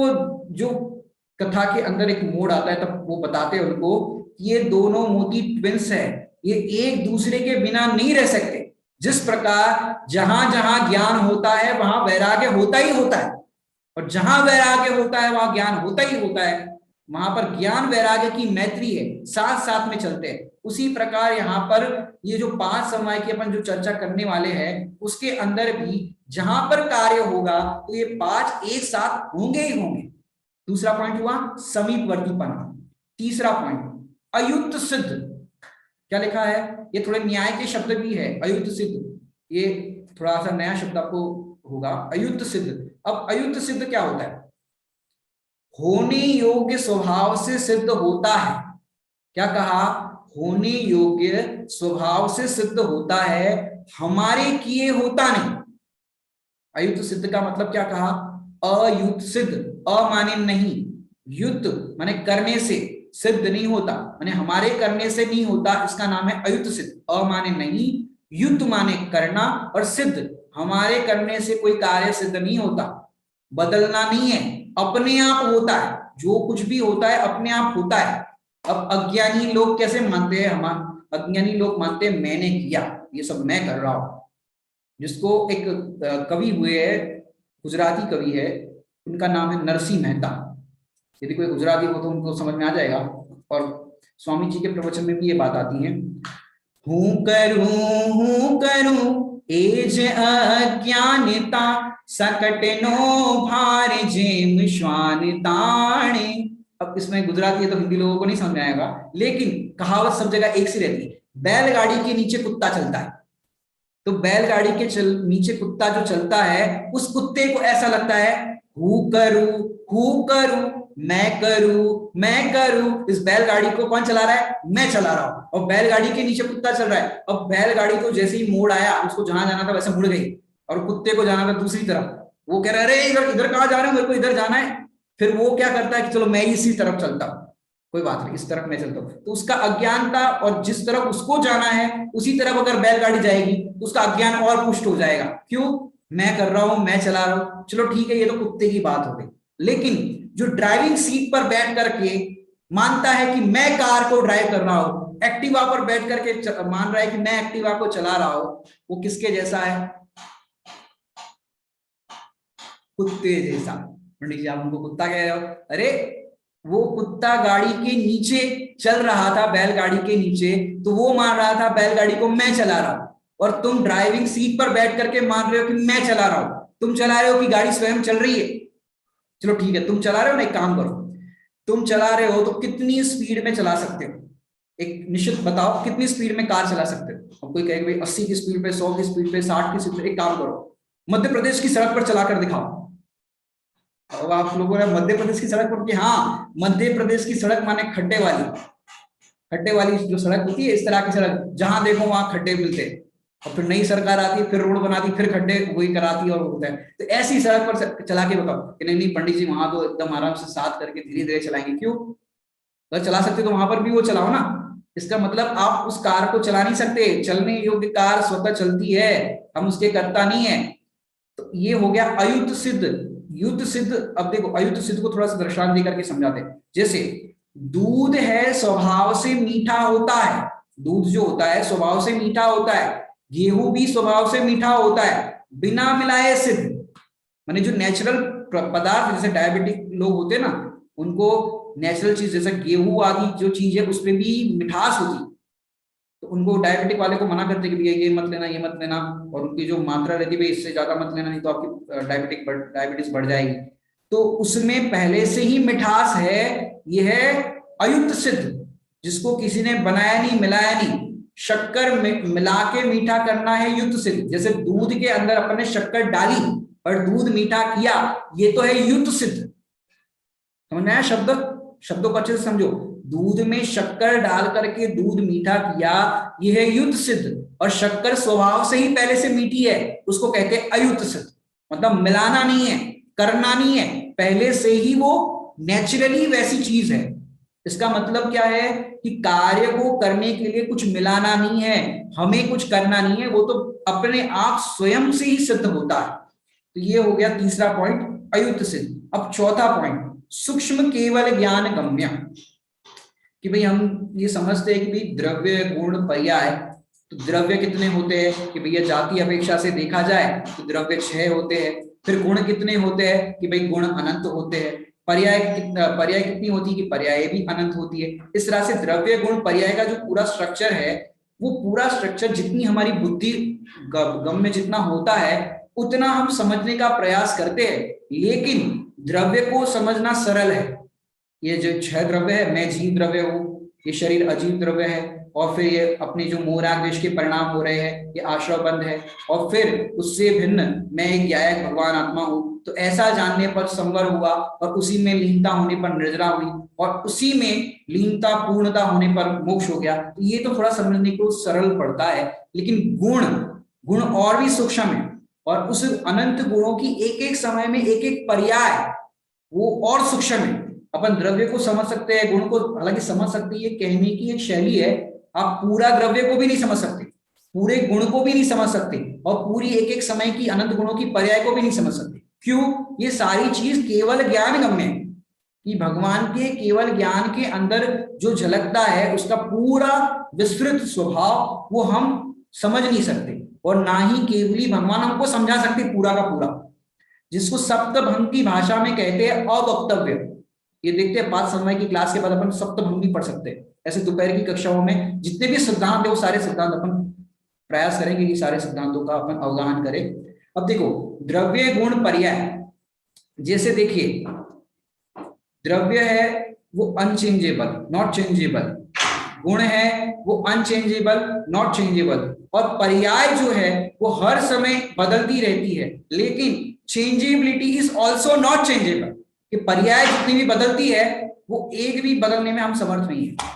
जो कथा के अंदर एक मोड़ आता है, तब वो बताते हैं उनको ये दोनों मोती ट्विंस है, ये एक दूसरे के बिना नहीं रह सकते। जिस प्रकार जहां जहां ज्ञान होता है वहां वैराग्य होता ही होता है, और जहां वैराग्य होता है वहां ज्ञान होता ही होता है, वहां पर ज्ञान वैराग्य की मैत्री है, साथ साथ में चलते हैं। उसी प्रकार यहाँ पर ये जो 5 समवाय की अपन जो चर्चा करने वाले हैं, उसके अंदर भी जहां पर कार्य होगा तो ये 5 एक साथ होंगे ही होंगे। दूसरा पॉइंट हुआ समीपवर्तीपना। तीसरा पॉइंट अयुक्त सिद्ध। क्या लिखा है, ये थोड़े न्याय के शब्द भी है, अयुक्त सिद्ध, ये थोड़ा सा नया शब्द आपको होगा, अयुक्त सिद्ध। अब अयुक्त सिद्ध क्या होता है, होने योग्य स्वभाव से सिद्ध होता है। क्या कहा, होने योग्य स्वभाव से सिद्ध होता है, हमारे किए होता नहीं। अयुक्त सिद्ध का मतलब क्या कहा, अयुक्त सिद्ध, अ माने नहीं, युक्त माने करने से, सिद्ध नहीं होता माने हमारे करने से नहीं होता, इसका नाम है अयुक्त सिद्ध। अ माने नहीं, युक्त माने करना, और सिद्ध हमारे करने से कोई कार्य सिद्ध नहीं होता, बदलना नहीं है, अपने आप होता है, जो कुछ भी होता है अपने आप होता है। अब अज्ञानी लोग कैसे मानते हैं, हम अज्ञानी लोग मानते हैं मैंने किया, ये सब मैं कर रहा हूं। जिसको एक कवि हुए है, गुजराती कवि है, उनका नाम है नरसिंह मेहता। यदि कोई गुजराती हो तो उनको समझ में आ जाएगा, और स्वामी जी के प्रवचन में भी ये बात आती है, हूं करूं एज अज्ञानता, सकट नो भार जेम श्वान ताणे। अब इसमें गुजराती है तो हिंदी लोगों को नहीं समझ में आएगा, लेकिन कहावत सब जगह एक सी रहती है। बैलगाड़ी के नीचे कुत्ता चलता है, तो बैलगाड़ी के नीचे कुत्ता जो चलता है, उस कुत्ते को ऐसा लगता है हु करूं, मैं करूं। इस बैलगाड़ी को कौन चला रहा है? मैं चला रहा हूं, और बैलगाड़ी के नीचे कुत्ता चल रहा है। अब बैलगाड़ी को जैसे ही मोड़ आया, उसको जहां जाना था वैसे मुड़ गई, और कुत्ते को जाना था दूसरी तरफ। वो कह रहा है अरे इधर इधर कहां जा रहे हो, मेरे को इधर जाना है। फिर वो क्या करता है कि चलो मैं इसी तरफ चलता हूं, कोई बात नहीं, इस तरफ मैं चलता हूं। तो उसका अज्ञानता, और जिस तरफ उसको जाना है उसी तरफ अगर बैलगाड़ी जाएगी तो उसका अज्ञान और पुष्ट हो जाएगा। क्यों? मैं कर रहा हूं, मैं चला रहा हूं। चलो ठीक है, ये तो कुत्ते की बात हो गई। लेकिन जो ड्राइविंग सीट पर बैठ करके मानता है कि मैं कार को ड्राइव कर रहा हूं, एक्टिवा पर बैठ करके मान रहा है कि मैं एक्टिवा को चला रहा हूं, वो किसके जैसा है? कुत्ते जैसा। पंडित जी आप उनको कुत्ता कह रहे हो? अरे वो कुत्ता गाड़ी के नीचे चल रहा था, बैलगाड़ी के नीचे, तो वो मान रहा था बैलगाड़ी को मैं चला रहा हूं, और तुम ड्राइविंग सीट पर बैठ करके मान रहे हो कि मैं चला रहा हूं। तुम चला रहे हो कि गाड़ी स्वयं चल रही है? चलो ठीक है, तुम चला रहे हो ना, एक काम करो, तुम चला रहे हो तो कितनी स्पीड में चला सकते हो? एक निश्चित बताओ, कितनी स्पीड में कार चला सकते हो? अब कोई कहेगा भाई 80 की स्पीड पे, 100 की स्पीड पे, 60 की स्पीड पे। एक काम करो, मध्य प्रदेश की सड़क पर चलाकर दिखाओ। अब आप लोगों ने मध्य प्रदेश की सड़क पर, हाँ मध्य प्रदेश की सड़क माने खड्डे वाली जो सड़क होती है, इस तरह की सड़क जहां देखो वहां खड्डे मिलते हैं, और फिर नई सरकार आती है, फिर रोड बनाती, फिर खड्डे वही कराती है और होता है। तो ऐसी सड़क पर चला के बताओ कि नहीं नहीं पंडित जी वहां तो एकदम आराम से साथ करके धीरे धीरे चलाएंगे। क्यों? अगर चला सकते तो वहां पर भी वो चलाओ ना। इसका मतलब आप उस कार को चला नहीं सकते। चलने योग्य कार स्वतः चलती है, हम उसके कर्ता नहीं है। तो ये हो गया अयुत सिद्ध। युत सिद्ध, अब देखो अयुत सिद्ध को थोड़ा सा दृष्टांत देकर के समझाते हैं। जैसे दूध है स्वभाव से मीठा होता है, दूध जो होता है स्वभाव से मीठा होता है, गेहूं भी स्वभाव से मीठा होता है, बिना मिलाए सिद्ध। माने जो नेचुरल पदार्थ, जैसे डायबिटिक लोग होते हैं ना, उनको नेचुरल चीज जैसे गेहूं आदि जो चीज है उसमें भी मिठास होती है, तो उनको डायबिटिक वाले को मना करते कि भैया ये मत लेना, ये मत लेना, और उनकी जो मात्रा रहती है इससे ज्यादा मत लेना, नहीं तो आपकी डायबिटीज बढ़ जाएगी। तो उसमें पहले से ही मिठास है, यह है अयुक्त सिद्ध, जिसको किसी ने बनाया नहीं, मिलाया नहीं। शक्कर मिला के मीठा करना है युक्त सिद्ध। जैसे दूध के अंदर अपन ने शक्कर डाली और दूध मीठा किया, ये तो है युक्त सिद्ध। समझ आया? शब्दों को अच्छे से समझो। दूध में शक्कर डाल करके दूध मीठा किया, यह है युक्त सिद्ध। और शक्कर स्वभाव से ही पहले से मीठी है, उसको कहते हैं अयुक्त सिद्ध। मतलब मिलाना नहीं है, करना नहीं है, पहले से ही वो नेचुरली वैसी चीज है। इसका मतलब क्या है कि कार्य को करने के लिए कुछ मिलाना नहीं है, हमें कुछ करना नहीं है, वो तो अपने आप स्वयं से ही सिद्ध होता है। तो ये हो गया तीसरा पॉइंट, अयुक्त सिद्ध। अब चौथा पॉइंट, सूक्ष्म केवल ज्ञान गम्य। कि भाई हम ये समझते हैं कि भाई द्रव्य गुण पर्याय, तो द्रव्य कितने होते हैं कि भैया जाति अपेक्षा से देखा जाए तो द्रव्य 6 होते हैं। फिर गुण कितने होते हैं कि भाई गुण अनंत होते हैं। पर्याय कितनी होती है कि पर्याय भी अनंत होती है। इस तरह से द्रव्य गुण पर्याय का जो पूरा स्ट्रक्चर है, वो पूरा स्ट्रक्चर जितनी हमारी बुद्धि गम्य जितना होता है उतना हम समझने का प्रयास करते हैं। लेकिन द्रव्य को समझना सरल है। ये जो 6 द्रव्य है, मैं जीव द्रव्य हूँ, ये शरीर अजीव द्रव्य है, और फिर ये अपने जो मोह राग द्वेष के परिणाम हो रहे हैं, ये आश्रव बंध है, और फिर उससे भिन्न मैं एक ज्ञायक भगवान आत्मा हूँ। तो ऐसा जानने पर संवर हुआ, और उसी में लीनता होने पर निर्जरा हुई, और उसी में लीनता पूर्णता होने पर मोक्ष हो गया। तो ये तो थोड़ा समझने को सरल पड़ता है। लेकिन गुण और भी सूक्ष्म है, और उस अनंत गुणों की एक एक समय में एक एक पर्याय वो और सूक्ष्म है। अपन द्रव्य को समझ सकते हैं, गुण को हालांकि समझ सकते हैं, ये कहने की एक शैली है। आप पूरा द्रव्य को भी नहीं समझ सकते, पूरे गुण को भी नहीं समझ सकते, और पूरी एक एक समय की अनंत गुणों की पर्याय को भी नहीं समझ सकते। क्यों? ये सारी चीज केवल ज्ञान गम्य है, कि भगवान के केवल ज्ञान के अंदर जो झलकता है उसका पूरा विस्तृत स्वभाव वो हम समझ नहीं सकते, और ना ही केवली भगवान हमको समझा सकते पूरा का पूरा, जिसको सप्तभंग की भाषा में कहते हैं अवक्तव्य। ये देखते हैं 5 समय की क्लास के बाद अपन सप्तभंगी पढ़ सकते हैं। ऐसे दोपहर की कक्षाओं में जितने भी सिद्धांत है वो सारे सिद्धांत अपन प्रयास करेंगे कि सारे सिद्धांतों का अपन अवगाहन करें। अब देखो द्रव्य गुण पर्याय, जैसे देखिए द्रव्य है, वो अनचेंजेबल, नॉट चेंजेबल। गुण है वो अनचेंजेबल, नॉट चेंजेबल। और पर्याय जो है वो हर समय बदलती रहती है, लेकिन changeability is also not changeable, कि पर्याय जितनी भी बदलती है वो एक भी बदलने में हम समर्थ नहीं है।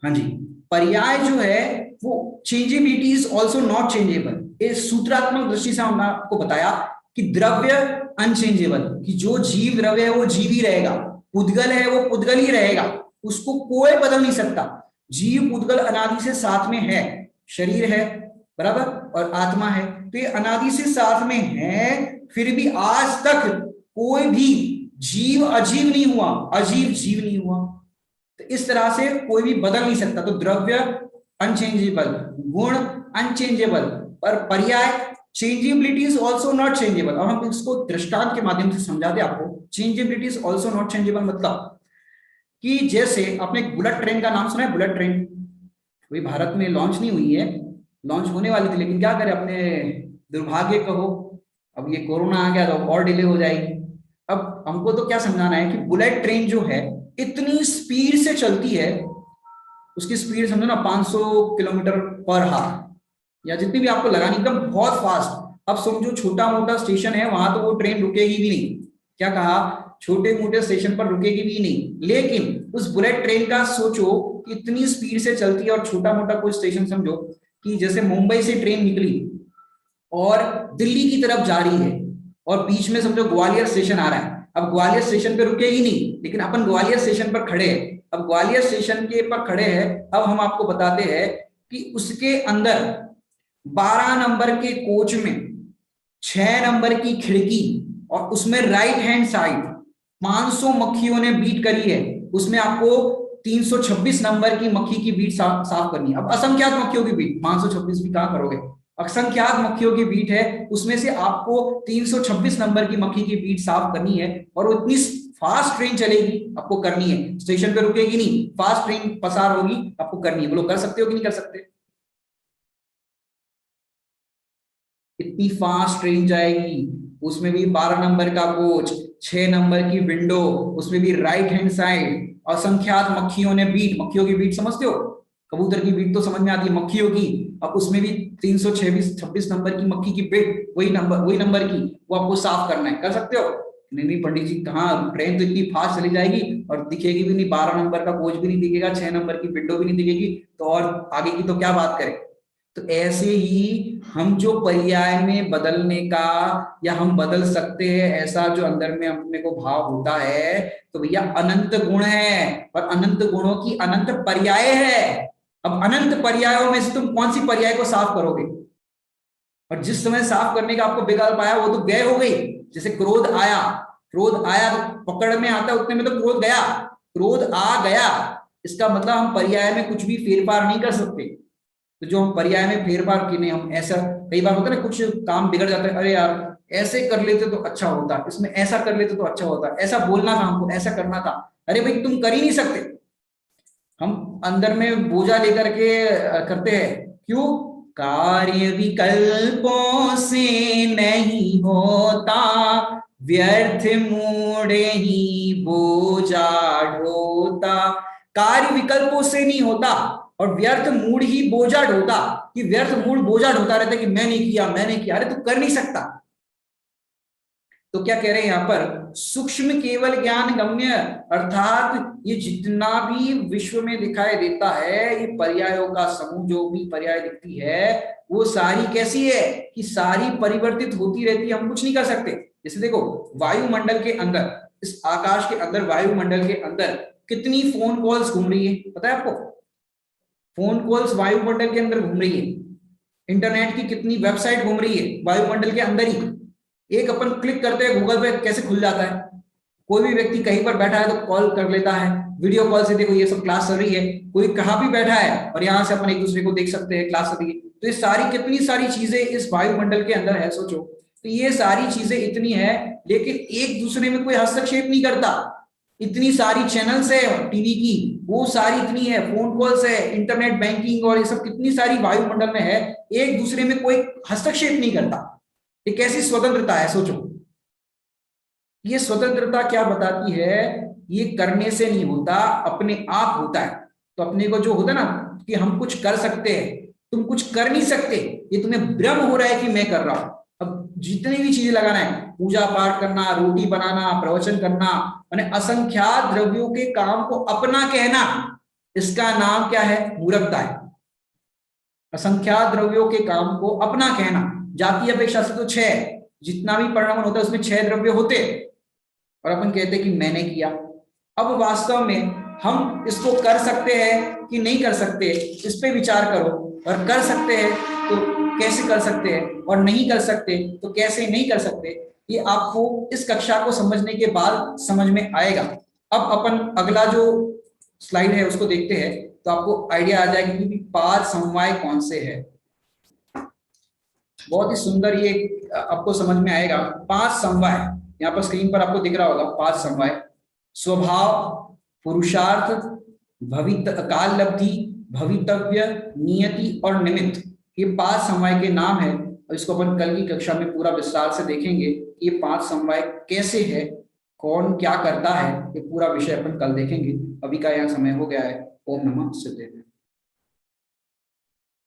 हाँ जी, पर्याय जो है वो changeability is also not changeable. इस सूत्रात्मक दृष्टि से हमने आपको बताया कि द्रव्य अनचेंजेबल, कि जो जीव द्रव्य है वो जीव ही रहेगा, पुद्गल है वो पुद्गल ही रहेगा, उसको कोई बदल नहीं सकता। जीव पुद्गल अनादि से साथ में है, शरीर है बराबर और आत्मा है, तो ये अनादि से साथ में है, फिर भी आज तक कोई भी जीव अजीव नहीं हुआ, अजीव जीव नहीं हुआ। तो इस तरह से कोई भी बदल नहीं सकता। तो द्रव्य अनचेंजेबल, गुण अनचेंजेबल, पर पर्याय changeability is also not changeable. और हम इसको दृष्टांत के माध्यम से समझाते आपको। Changeability is also not changeable मतलब कि जैसे आपने बुलेट ट्रेन का नाम सुना है? बुलेट ट्रेन अभी भारत में लॉन्च नहीं हुई है, लॉन्च होने वाली थी, लेकिन क्या करें, अपने दुर्भाग्य कहो, अब ये कोरोना आ गया तो और डिले हो जाएगी। अब हमको तो क्या समझाना है कि बुलेट ट्रेन जो है इतनी स्पीड से चलती है, उसकी स्पीड समझो ना 500 किलोमीटर पर हावर, या जितनी भी आपको लगानी, एकदम बहुत फास्ट। अब समझो छोटा मोटा स्टेशन है वहां तो वो ट्रेन रुकेगी भी नहीं, क्या कहा, छोटे मोटे स्टेशन पर रुकेगी भी नहीं। लेकिन उस बुलेट ट्रेन का सोचो कि इतनी स्पीड से चलती है, और छोटा मोटा कोई स्टेशन समझो कि जैसे मुंबई से ट्रेन निकली और दिल्ली की तरफ जा रही है, और बीच में समझो ग्वालियर स्टेशन आ रहा है। अब ग्वालियर स्टेशन पे रुकेगी नहीं, लेकिन अपन ग्वालियर स्टेशन पर खड़े हैं। अब ग्वालियर स्टेशन के पर खड़े हैं, अब हम आपको बताते हैं कि उसके अंदर 12 नंबर के कोच में 6 नंबर की खिड़की, और उसमें राइट हैंड साइड 500 मक्खियों ने बीट करी है, उसमें आपको 326 नंबर की मक्खी की बीट साफ करनी है। अब असंख्यात मक्खियों की बीट, 526 भी कहां करोगे, असंख्यात मक्खियों की बीट है, उसमें से आपको 326 नंबर की मक्खी की बीट साफ करनी है। और वो इतनी फास्ट ट्रेन चलेगी, आपको करनी है, स्टेशन पे रुकेगी नहीं, फास्ट ट्रेन पसार होगी, आपको करनी है। बोलो कर सकते हो कि नहीं कर सकते? इतनी फास्ट ट्रेन जाएगी, उसमें भी 12 नंबर का कोच, 6 नंबर की विंडो, उसमें भी राइट हैंड साइड, असंख्यात मक्खियों ने बीट, मक्खियों की बीट समझते हो, कबूतर की बीट तो समझ में आती है, मक्खियों की, अब उसमें भी 326 नंबर की मक्खी की बीट, वही नंबर की, वो आपको साफ करना है। कर सकते हो? नहीं नहीं पंडित जी, कहाँ, ट्रेन तो इतनी फास्ट चली जाएगी और दिखेगी भी नहीं, 12 नंबर का कोच भी नहीं दिखेगा, 6 नंबर की विंडो भी नहीं दिखेगी, तो और आगे की तो क्या बात करें। तो ऐसे ही हम जो पर्याय में बदलने का, या हम बदल सकते हैं ऐसा जो अंदर में अपने को भाव होता है, तो भैया अनंत गुण है, और अनंत गुणों की अनंत पर्याय है। अब अनंत पर्यायों में से तुम कौन सी पर्याय को साफ करोगे? और जिस समय साफ करने का आपको विकल्प आया वो तो व्यय हो गई। जैसे क्रोध आया, क्रोध आया तो पकड़ में आता है, उतने में तो क्रोध गया, क्रोध आ गया, इसका मतलब हम पर्याय में कुछ भी फेरफार नहीं कर सकते। तो जो हम पर्याय में फेरफार की नहीं, हम ऐसा, कई बार होता है ना, कुछ काम बिगड़ जाता है, अरे यार ऐसे कर लेते तो अच्छा होता, इसमें ऐसा कर लेते तो अच्छा होता, ऐसा बोलना था हमको, ऐसा करना था। अरे भाई तुम कर ही नहीं सकते। हम अंदर में बोझा लेकर के करते हैं, क्यों? कार्य विकल्पों से नहीं होता, व्यर्थ मूढ़े ही बोझा ढोता। कार्य विकल्पों से नहीं होता, और व्यर्थ मूड ही बोझा ढोता, कि व्यर्थ मूड बोझा ढोता रहता है कि मैंने किया, मैंने किया। अरे तू कर नहीं सकता। तो क्या कह रहे हैं यहां पर, सूक्ष्म केवल ज्ञान गम्य, अर्थात ये जितना भी विश्व में दिखाई देता है, ये पर्यायों का समूह, जो भी पर्याय दिखती है वो सारी कैसी है कि सारी परिवर्तित होती रहती है, हम कुछ नहीं कर सकते। जैसे देखो वायुमंडल के अंदर, इस आकाश के अंदर, वायुमंडल के अंदर कितनी फोन कॉल्स घूम रही है, पता है आपको? फोन कॉल्स वायुमंडल के अंदर घूम रही है, इंटरनेट की कितनी वेबसाइट घूम रही है वायुमंडल के अंदर ही। एक अपन क्लिक करते हैं गूगल पे, कैसे खुल जाता है, कोई भी व्यक्ति कहीं पर बैठा है तो कॉल कर लेता है, वीडियो कॉल से। देखो ये सब क्लास चल रही है, कोई कहाँ भी बैठा है और यहाँ से अपन एक दूसरे को देख सकते हैं, क्लास चल रही है। तो ये सारी कितनी सारी चीजें इस वायुमंडल के अंदर है, सोचो। तो ये सारी चीजें इतनी है, लेकिन एक दूसरे में कोई हस्तक्षेप नहीं करता। इतनी सारी चैनल्स है टीवी की, वो सारी इतनी है, फोन कॉल्स है, इंटरनेट बैंकिंग और ये सब कितनी सारी वायुमंडल में है, एक दूसरे में कोई हस्तक्षेप नहीं करता। ये कैसी स्वतंत्रता है सोचो। ये स्वतंत्रता क्या बताती है, ये करने से नहीं होता, अपने आप होता है। तो अपने को जो होता है ना कि हम कुछ कर सकते हैं, तुम कुछ कर नहीं सकते, ये तुम्हें भ्रम हो रहा है कि मैं कर रहा हूं। अब जितनी भी चीजें लगाना है, पूजा पाठ करना, रोटी बनाना, प्रवचन करना, मैंने असंख्यात द्रव्यों के काम को अपना कहना, इसका नाम क्या है, मूर्खता है। असंख्यात द्रव्यों के काम को अपना कहना, जाति अपेक्षा से तो छह, जितना भी परिणाम होता है उसमें छह द्रव्य होते, और अपन कहते हैं कि मैंने किया। अब वास्तव में हम इसको कर सकते हैं कि नहीं कर सकते, इस पे विचार करो। और कर सकते हैं तो कैसे कर सकते हैं, और नहीं कर सकते तो कैसे नहीं कर सकते, ये आपको इस कक्षा को समझने के बाद समझ में आएगा। अब अपन अगला जो स्लाइड है उसको देखते हैं, तो आपको आइडिया आ जाएगा कि पांच समवाय कौन से हैं। बहुत ही सुंदर ये आपको समझ में आएगा। पांच समवाय यहाँ पर स्क्रीन पर आपको दिख रहा होगा, पांच समवाय: स्वभाव, पुरुषार्थ, भवित काल लब्धि, भवितव्य, नियति और निमित्त। ये पांच समवाय के नाम है, और इसको अपन कल की कक्षा में पूरा विस्तार से देखेंगे। ये पांच समवाय कैसे है, कौन क्या करता है, ये पूरा विषय अपन कल देखेंगे। अभी का यहाँ समय हो गया है। ओम नमः सिद्धेश्वराय।